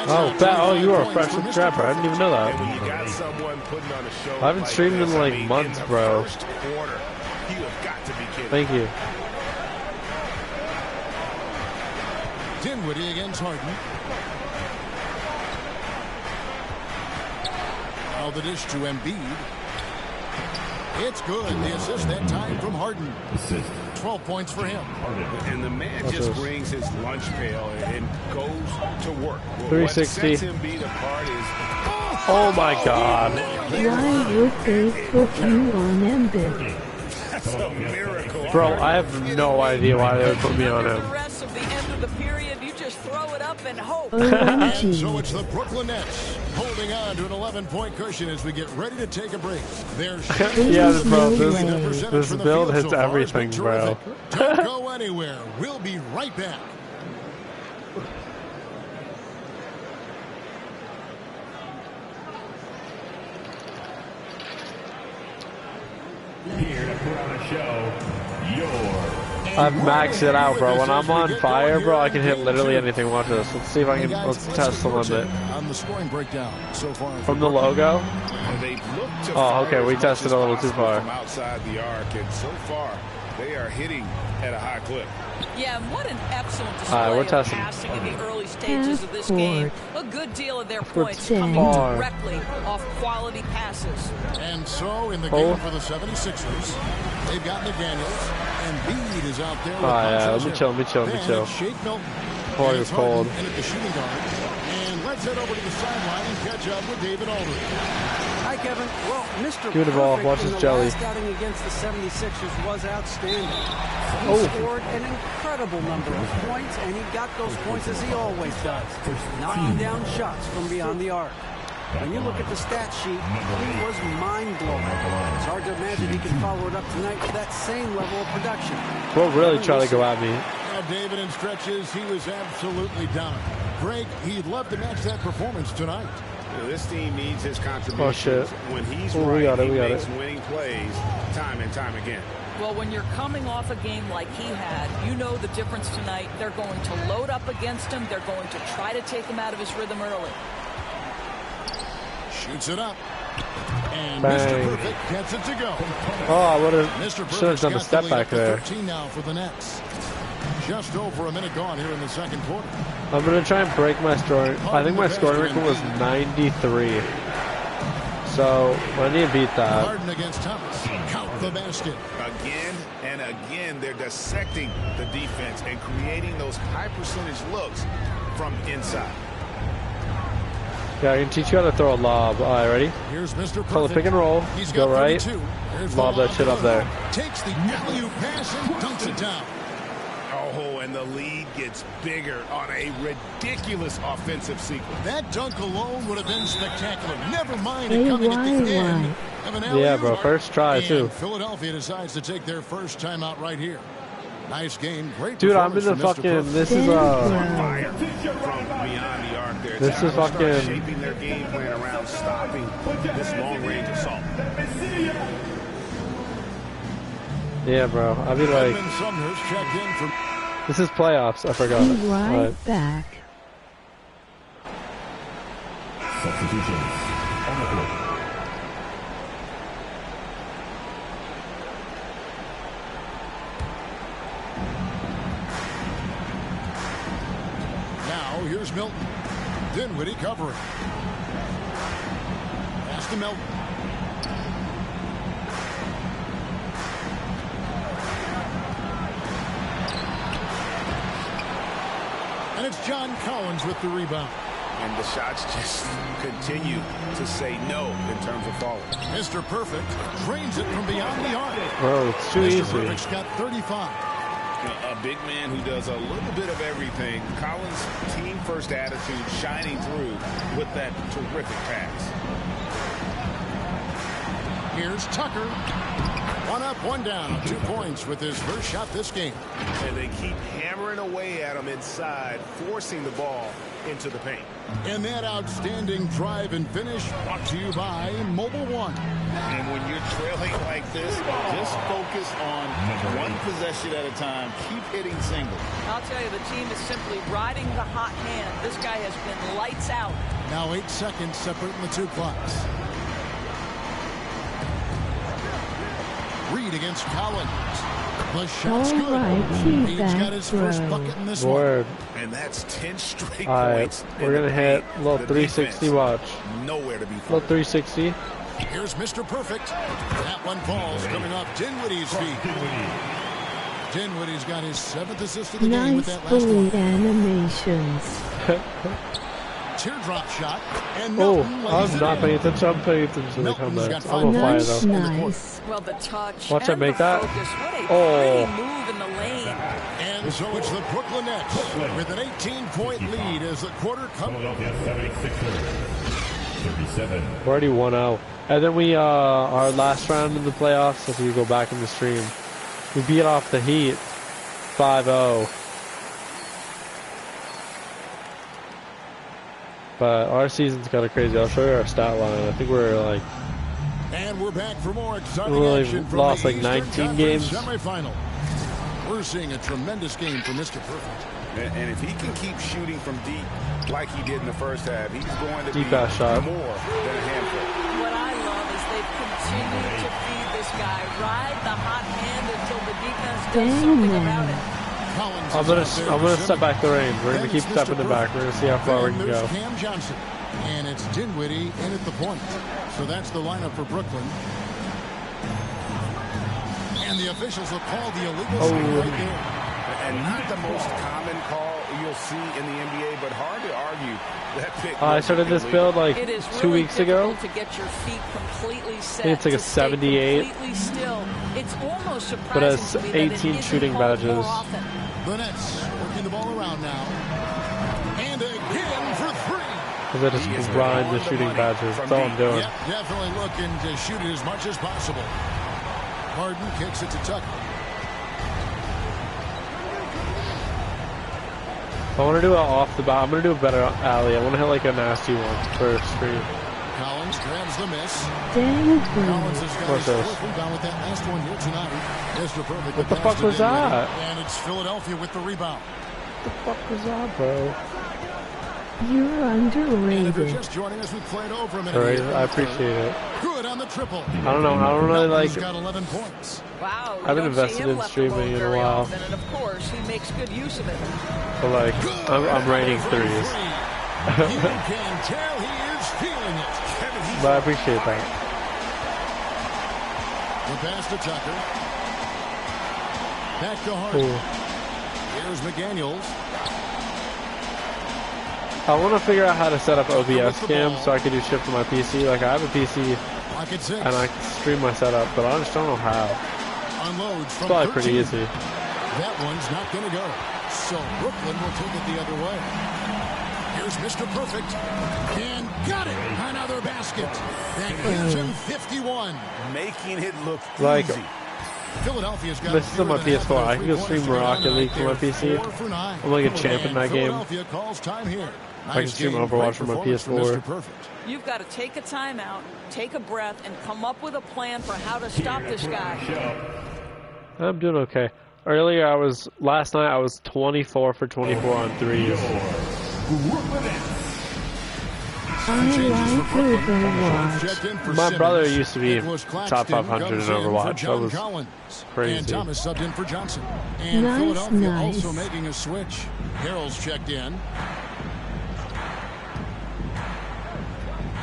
subscribed. Oh, you are a fresh subscriber. I didn't even know that. And when you got someone putting on a show I haven't like streamed this, in like I mean, months, in the bro. first quarter, you have got to be kidding. Thank you. Dinwiddie against Harden. Now the dish to Embiid. It's good. The assist that time from Harden. 12 points for him. And the man just brings his lunch pail and goes to work. 360. What sets Embiid apart is Oh my God. Why would they put you on Embiid? that's a miracle. Bro, I have no idea why they would put me on him. The rest of the end of the period, you just throw it up and hope. And so it's the Brooklyn Nets holding on to an 11-point cushion as we get ready to take a break. Yeah, bro, this build hits everything, bro. Don't go anywhere. We'll be right back. Here to put on a show, I've maxed it out, bro. When I'm on fire, bro, I can hit literally anything. Watch this. Let's see if I can. Let's test the limit. On the scoring breakdown so far From the logo? Oh, okay. We tested a little too far. From outside the arc, and so far they are hitting at a high clip. Yeah, and what an excellent Alright, we're display of testing. passing in the early stages of this game. A good deal of their points Pretend. coming Far. directly off quality passes. And so in the game for the 76ers, they've got McDaniels, and Embiid is out there with yeah, Montrezl let me chill, let me chill, let me Then chill. it's Shake Milton. Oh, And you're it's Harden cold. in at the shooting guard. And let's head over to the sideline and catch up with David Aldridge. Hi, Kevin. Well, Mr. Give me the ball. Perfect Watch in this the jelly. last outing against the 76ers was outstanding. He scored an incredible number of points, and he got those points as he always does, knocking down shots from beyond the arc. When you look at the stat sheet, he was mind-blowing. It's hard to imagine he can follow it up tonight with that same level of production. Bro, really try to go at me. Now, David, in stretches, he was absolutely dominant. Greg, he'd love to match that performance tonight. This team needs his contributions. Oh, shit. When he's Oh, right, we got it, he we got makes it. winning plays time and time again. Well, when you're coming off a game like he had, you know the difference tonight. They're going to load up against him. They're going to try to take him out of his rhythm early. Shoots it up. And Bang. Mr. Perfect gets it to go. Oh, I would Mr. have should have Perfect's done the got step lead back up to there. 13 now for the Nets. Just over a minute gone here in the second quarter. I'm gonna try and break my scoring. I think my scoring record was 93. So I need to beat that. Harden against Thomas. Count the basket. Again and again, they're dissecting the defense and creating those high percentage looks from inside. Yeah, I can teach you how to throw a lob. All right, ready? Here's Mr. Call the Perfect. pick and roll. He's Go got right. 32. There's the Lob that lob shit up there. Takes the alley-oop pass and dunks it down. Oh, and the lead gets bigger on a ridiculous offensive sequence. That dunk alone would have been spectacular. Never mind it coming at the end of an alley-oop. Yeah, bro. First try, And too. Philadelphia decides to take their first timeout right here. Nice game. Great Dude, I'm in the performance from Mr. fucking. This Perfect. is Fire from beyond the arc there. This is Dallas starts fucking. shaping their game plan around stopping this long-range assault. Yeah, bro. I'll be like. Edmund Sumner's checked in for This is playoffs. I forgot. Be right Alright. back. Substitutions on the court. Now, here's Milton. Dinwiddie covering. Pass to Milton. And it's John Collins with the rebound. And the shots just continue to say no in terms of falling. Mr. Perfect drains it from beyond the arc. Bro, it's too Mr. easy. Perfect's got 35. A big man who does a little bit of everything. Collins' team-first attitude shining through with that terrific pass. Here's Tucker. One up, one down. 2 points with his first shot this game. And they keep hammering away at him inside, forcing the ball into the paint. And that outstanding drive and finish brought to you by Mobile One. And when you're trailing like this, just focus on one possession at a time. Keep hitting singles. I'll tell you, the team is simply riding the hot hand. This guy has been lights out. Now 8 seconds separating the 2 clocks. Reed against Collins. The shot's good. He's got his first bucket in this one. And that's 10 straight points. We're going to hit a little 360 watch. Nowhere to be found. Little 360. Here's Mr. Perfect. That one falls coming off Dinwiddie's feet. Dinwiddie's got his 7th assist of the game with that last one. Animations. Teardrop shot. And I'm not paying attention. I'm paying attention to the comebacks. I'm on fire though. Nice. Well, the touch. Watch that make that. What a move in the lane. And so it's the Brooklyn Nets with an 18-point lead as the quarter comes. We're already 1-0. And then we, our last round in the playoffs, if you go back in the stream, we beat off the Heat 5-0. But our season's kind of crazy. I'll show you our stat line. I think we're like... And we're back for more exciting we action from lost the like 19 Eastern games. Semifinal. We're seeing a tremendous game for Mr. Perfect. And if he can keep shooting from deep like he did in the first half, he's going to Deep be ass shot. more than a handful. What I love is they've continued to feed this guy. Ride the hot hand until the defense does something about it. I'm gonna step back the range. We're gonna keep stepping it back. We're gonna see how far we can go. Cam Johnson. And it's Dinwiddie in at the point. So that's the lineup for Brooklyn. And the officials will call the illegal shot right there. And not the most common call you'll see in the NBA, but hard to argue that pick. I started this build like It is 2 really weeks ago. difficult to get your feet completely set. I think it's like a to stay 78. completely still. It's almost surprising But has to me that it 18 isn't shooting called more badges. often. The Nets working the ball around now. And again for 3. Because I just grind the shooting badges. That's all I'm doing. Yep, definitely looking to shoot it as much as possible. Harden kicks it to Tucker. I want to do it off the bat. I'm going to do a better alley. I want to hit like a nasty one for screen. Collins grabs the miss. Damn. Collins has got What's his this? 4th rebound with that last one here tonight. Mr. Perfect. What the fuck was that? And it's Philadelphia with the rebound. What the fuck was that, bro? You're And if you're underrated. just joining us, we played over a minute. Alright, here. I appreciate it. Good on the triple. I don't know. I don't really like. He's got 11 points. Wow, I haven't you don't see invested him in left streaming alone in a very while. often, and of course, he makes good use of it. But like, I'm raining threes. You can tell he is feeling it. But I appreciate that. The pass to Tucker. Back to Harden. Cool. Here's McDaniels. I want to figure out how to set up OBS cam so I can do shit for my PC. Like, I have a PC Pocket 6. and I can stream my setup, but I just don't know how. Unloads It's from probably 13. pretty easy. That one's not going to go. So Brooklyn will take it the other way. Here's Mr. Perfect. And got it. Another basket. That gives him 51. Making it look Like, easy. Philadelphia's got this is on my PS4. I can go stream Rocket League from my PC. I'm like a champ in that game. Philadelphia calls time here. I can stream Overwatch from my PS4. You've got to take a timeout, take a breath, and come up with a plan for how to stop this guy. I'm doing okay. Earlier, last night I was 24 for 24 on threes. I like Overwatch. My brother used to be top 500 in Overwatch. That was crazy. And Thomas subbed in for Johnson. And Nice, Philadelphia nice. also making a switch. Harrell's checked in.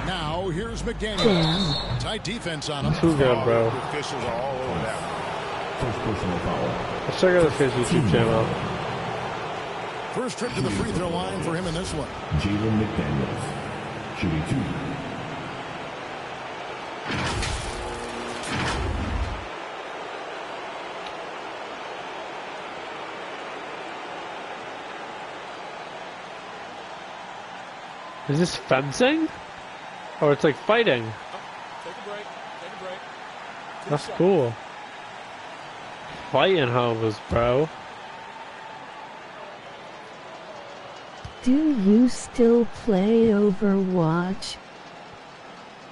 Now here's McDaniels. Damn. Tight defense on him. Too good, bro. Officials are all over that. First personal foul. Let's check out this guy's YouTube channel. First trip to the free throw line for him in this one. Jalen McDaniels. Shooting 2. Is this fencing? Or it's like fighting? Take a break. Take a break. That's cool. fighting homos, bro. Do you still play Overwatch?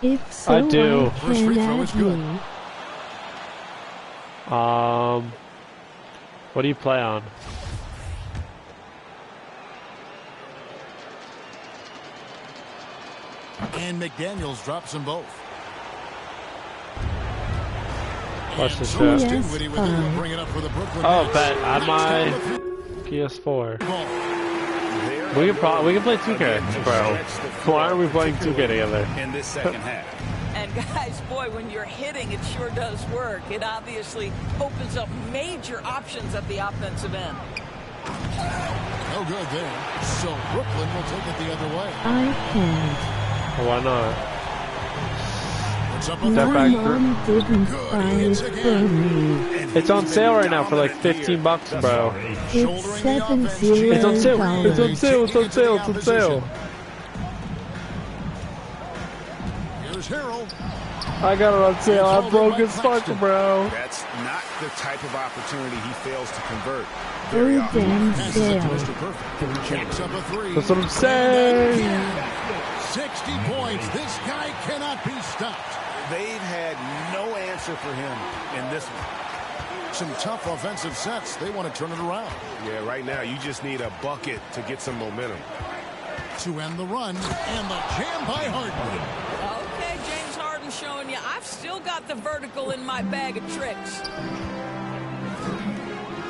If so, I do. I can add you. What do you play on? And McDaniels drops them both. Watch this So is shit. Dinwiddie with it. We'll bring it up for the Brooklyn Oh, Nets. bet on my PS4. We can play 2K, bro. Why are we playing 2K together? In this second half. And guys, boy, when you're hitting, it sure does work. It obviously opens up major options at the offensive end. No good there. So Brooklyn will take it the other way. I can't. Why not? It's up My mom didn't buy it for me. It's on sale right now for like $15, bro. It's $70. It's on sale. It's on sale. It's on sale. It's on sale. Here's Harrell. I got it on sale. I broke his fuck, bro. That's not the type of opportunity he fails to convert. Oh, damn sale. Jacks up a three. That's what I'm saying. 60 points. This guy cannot be stopped. They've had no answer for him in this one. Some tough offensive sets. They want to turn it around. Yeah, right now you just need a bucket to get some momentum. To end the run, and the jam by Harden. Okay, James Harden showing you I've still got the vertical in my bag of tricks.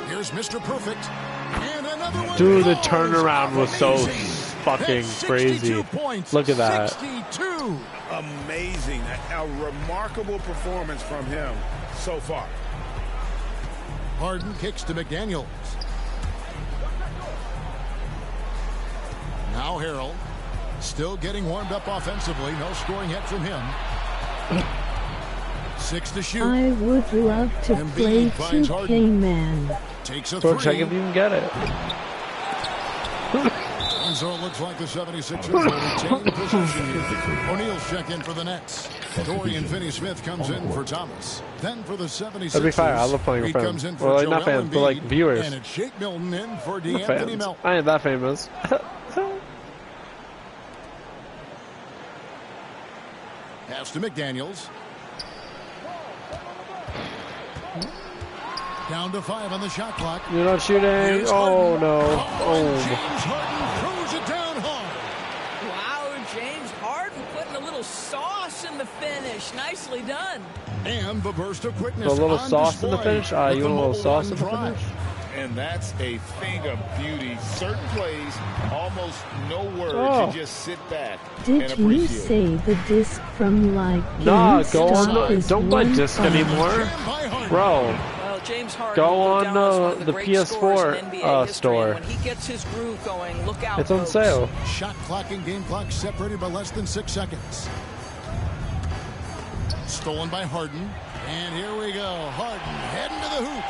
Here's Mr. Perfect. And another one. Dude, the turnaround was so fucking crazy. Look at that. 62. Amazing. A remarkable performance from him so far. Harden kicks to McDaniels. Now Harrell. Still getting warmed up offensively. No scoring yet from him. 6 to shoot. I would love to play 2K, man. Takes a Bro, three. check if you can get it. And so it looks like the 76ers will retain possession here. O'Neal's check in for the Nets. Dorian Finney-Smith comes in for Thomas. Then for the 76ers, That'd be fire. I love playing with Reed fans. comes in for Well, like, Joel not fans, but like Embiid, viewers. And it's Shake Milton in for Not DeAnthony fans. Melton. I ain't that famous. Pass to McDaniels. Down to 5 on the shot clock. You're not shooting. Oh no. Oh. James Harden throws it down hard. Wow, James Harden putting a little sauce in the finish. Nicely done. And the burst of quickness. A little on sauce in the display finish? with You the want a little mobile sauce one in the drive. finish? And that's a thing of beauty. Certain plays, almost no words. Oh. You just sit back and Did you appreciate. say the disc from like Nah, go GameStop on. is Don't buy $1? disc anymore. Bro. Well, James Harden Go will on down as one of the great scorers in PS4 NBA history. store. When he gets his groove going, look out, It's on folks. sale. Shot clock and game clock separated by less than 6 seconds. Stolen by Harden. And here we go. Harden heading to the hoop.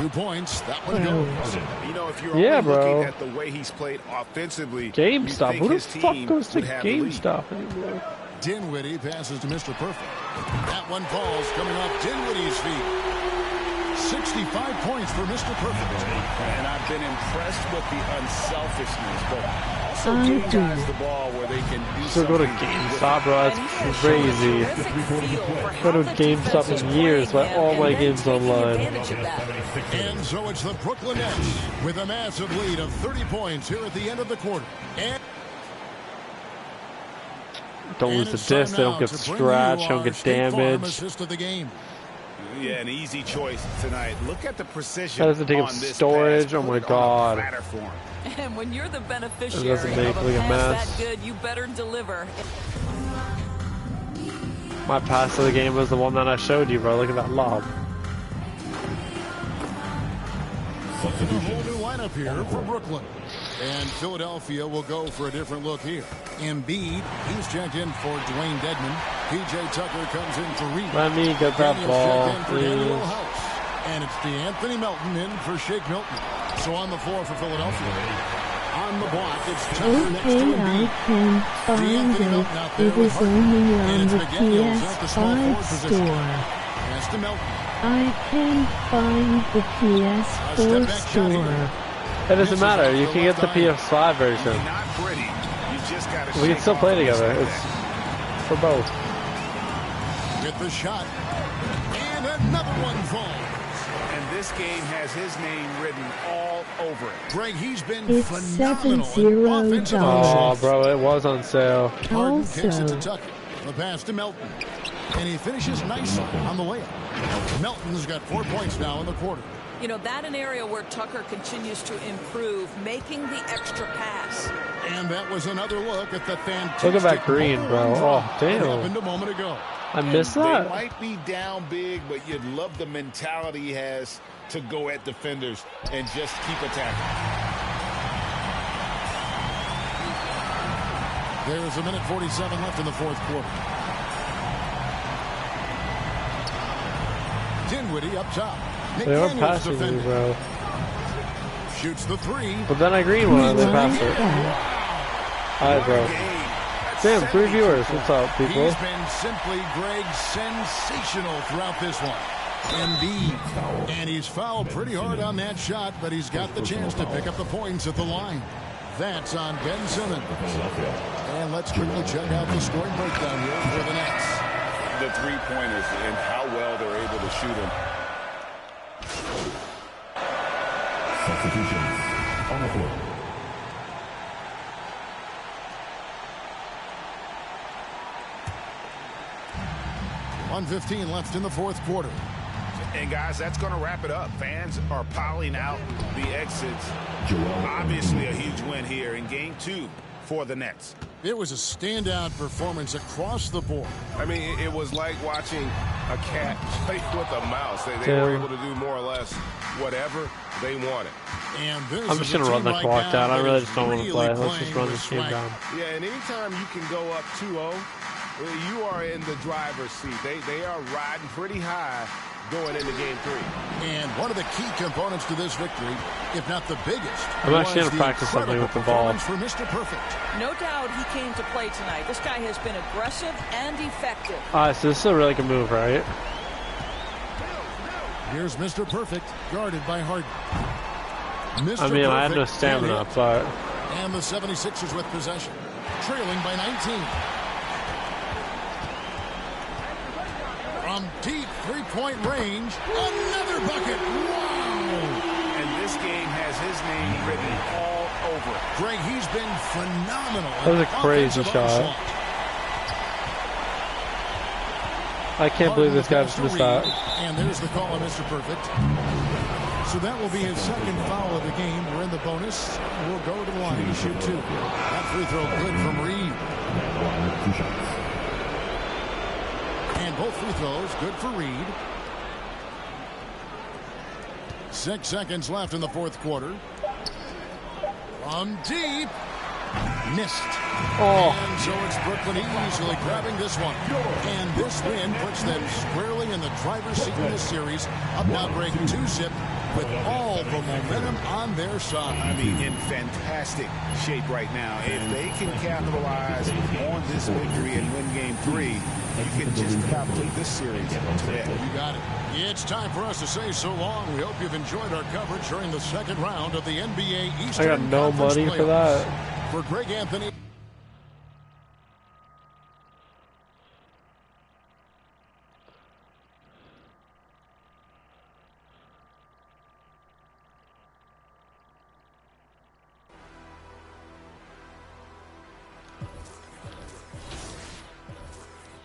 2 points. That one goes. You know, if you're Yeah, only bro. looking at the way he's played offensively, you GameStop. think Who the his fuck team goes to would have the lead. GameStop anymore? Dinwiddie passes to Mr. Perfect. That one falls coming off Dinwiddie's feet. 65 points for Mr. Perfect. And I've been impressed with the unselfishness, but also I giving do. guys the ball where they can do So go to something. GameStop, bro. That's crazy. Go to GameStop in years, but all my games online. And so it's the Brooklyn Nets with a massive lead of 30 points here at the end of the quarter. And Don't lose the disc. They don't get scratched. Don't get damaged. assist of the game. Yeah, an easy choice tonight. Look at the precision. That doesn't take up on this storage. pass. Oh my Put it on a god. platter for him. And when you're the It beneficiary doesn't make of like a a pass mess. that good, you better deliver. My pass of the game was the one that I showed you, bro. Look at that lob. A whole new lineup here for Brooklyn. And Philadelphia will go for a different look here. Embiid, he's checked in for Dwayne Dedman. PJ Tucker comes in for Reed. Let me get that Daniels ball, checked in for Daniel please. House. And it's DeAnthony Melton in for Shake Milton. So on the floor for Philadelphia. On the block, it's Tucker next to Okay, I Embiid. can find DeAnthony it. Melton out there It with is Harden. only And on it's the McDaniels at the small forward PS5 position. store. And pass to Melton. I can't find the PS4 store. It doesn't matter. You can get the PS5 version. Not pretty. You just gotta We can still play together. It's for both. With the shot. And another one falls. And this game has his name written all over it. Greg, he's been It's phenomenal. $7-0. Oh, bro, it was on sale. Harden kicks it to Tucker. The pass to Melton. And he finishes nicely on the layup. Melton's got 4 points now in the quarter. You know, that an area where Tucker continues to improve, making the extra pass. And that was another look at the fantastic. Look at that green, bro. Oh, damn. Happened a moment ago. I missed They that. might be down big, but you'd love the mentality he has to go at defenders and just keep attacking. There's a minute 47 left in the fourth quarter. Dinwiddie up top. They are McDaniels passing me, defending. bro. Shoots the three. But then I green one and they pass it. Alright, bro. Damn, 3 viewers. What's up, people? He's been simply, Greg, sensational throughout this one. Embiid. And he's fouled pretty hard on that shot, but he's got the chance to pick up the points at the line. That's on Ben Simmons. And let's quickly check out the scoring breakdown here for the Nets. The three-pointers and how well they're able to shoot them. Substitutions on the floor. 1:15 left in the fourth quarter. And guys, that's going to wrap it up. Fans are piling out the exits. Obviously a huge win here in game 2 for the Nets. It was a standout performance across the board. I mean, it was like watching a cat play with a mouse. They were able to do more or less whatever they wanted. And I'm just going to run the clock down. I really just don't want to play. Let's just run this game down. Yeah, and anytime you can go up 2-0, you are in the driver's seat. They are riding pretty high going into game 3. And one of the key components to this victory, if not the biggest, I'm actually going to practice something with the ball. For Mr. Perfect. No doubt he came to play tonight. This guy has been aggressive and effective. Alright, so this is a really good move, right? Here's Mr. Perfect, guarded by Harden. I mean, I have no stamina, but... And the 76ers with possession, trailing by 19. From deep three-point range, another bucket. Wow! And this game has his name written all over it. Greg, he's been phenomenal. That was a crazy shot. I can't believe this guy just missed that. And there's the call on Mr. Perfect. So that will be his second foul of the game. We're in the bonus. We'll go to the line to shoot 2. That free throw good from Reed. And both free throws good for Reed. 6 seconds left in the fourth quarter. From deep. Missed. Oh. And so it's Brooklyn easily grabbing this one. And this win puts them squarely in the driver's seat in this series. Up now, Greg, 2-zip with all the momentum on their side. I mean, in fantastic shape right now. If they can capitalize on this victory and win game 3, you can just about take this series today. You got it. It's time for us to say so long. We hope you've enjoyed our coverage during the second round of the NBA Eastern I got no Conference money for playoffs. that. For Greg Anthony.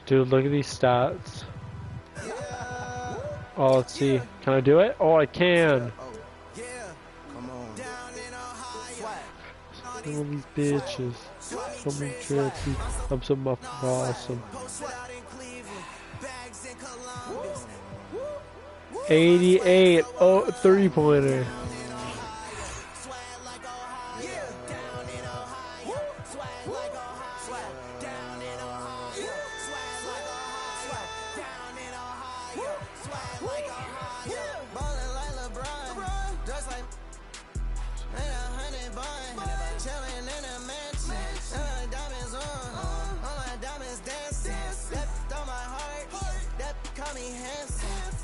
Dude, look at these stats. Oh, let's see. Can I do it? Oh, I can. All these bitches. So many tricky. I'm so muffin awesome. 88. Oh, 3-pointer. Call me handsome.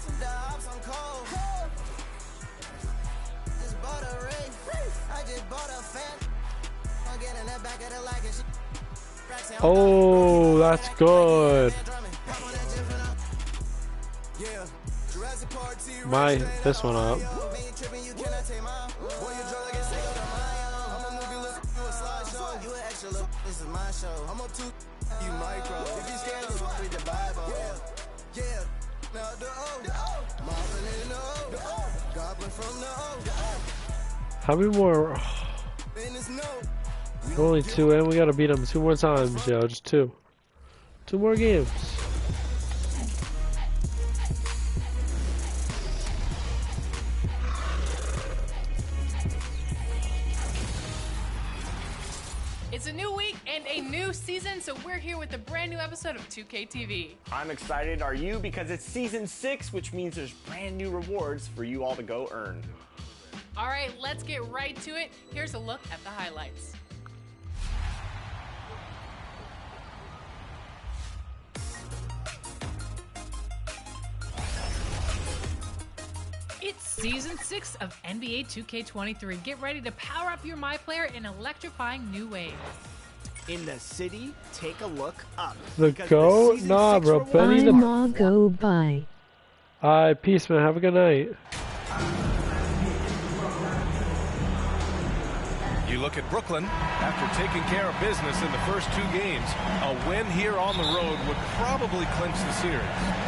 Oh, that's good. This one up. How many more? Only 2, and we gotta beat them 2 more times, yo. Just 2. 2 more games. It's a new week and a new season, so we're here with a brand new episode of 2K TV. I'm excited, are you? Because it's season 6, which means there's brand new rewards for you all to go earn. All right, let's get right to it. Here's a look at the highlights. It's Season 6 of NBA 2K23. Get ready to power up your MyPlayer in electrifying new ways. In the city, take a look up. The go? Nah, bro. I'm all go by. Alright, peace, man. Have a good night. You look at Brooklyn, after taking care of business in the first 2 games, a win here on the road would probably clinch the series.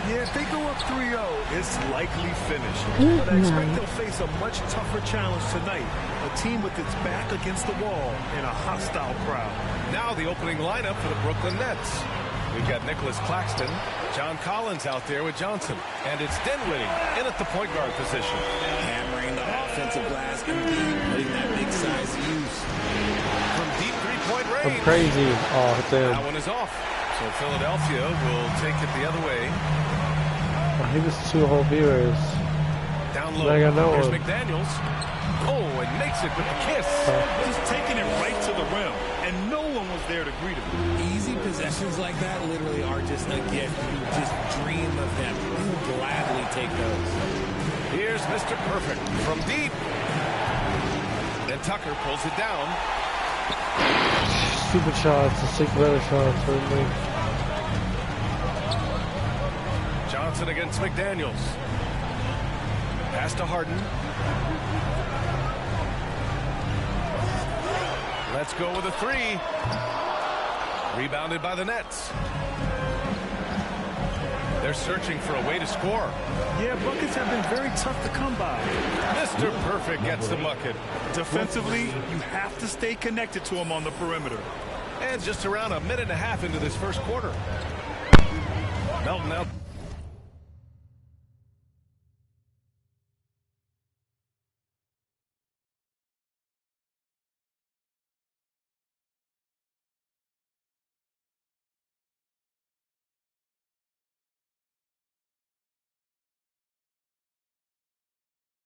Yeah, if they go up 3-0, it's likely finished. Good But I expect night. they'll face a much tougher challenge tonight. A team with its back against the wall and a hostile crowd. Now the opening lineup for the Brooklyn Nets. We've got Nicholas Claxton, John Collins out there with Johnson, and it's Dinwiddie in at the point guard position. Hammering the offensive glass and putting that big size to use. From deep three-point range. I'm crazy. Oh, damn. That one is off. So Philadelphia will take it the other way. Oh, he was 2 whole viewers. Down low. I got no Here's one. McDaniels. Oh, and makes it with the kiss. Just taking it right to the rim, and no one was there to greet him. Easy possessions like that literally are just a gift. You just dream of them. You will gladly take those. Here's Mr. Perfect from deep. Then Tucker pulls it down. Stupid shots. Let's take better shots, certainly. Johnson against McDaniels. Pass to Harden. Let's go with a 3. Rebounded by the Nets. They're searching for a way to score. Yeah, buckets have been very tough to come by. Mr. Perfect gets the bucket. Defensively, you have to stay connected to him on the perimeter. And just around a minute and a half into this first quarter. Melton out.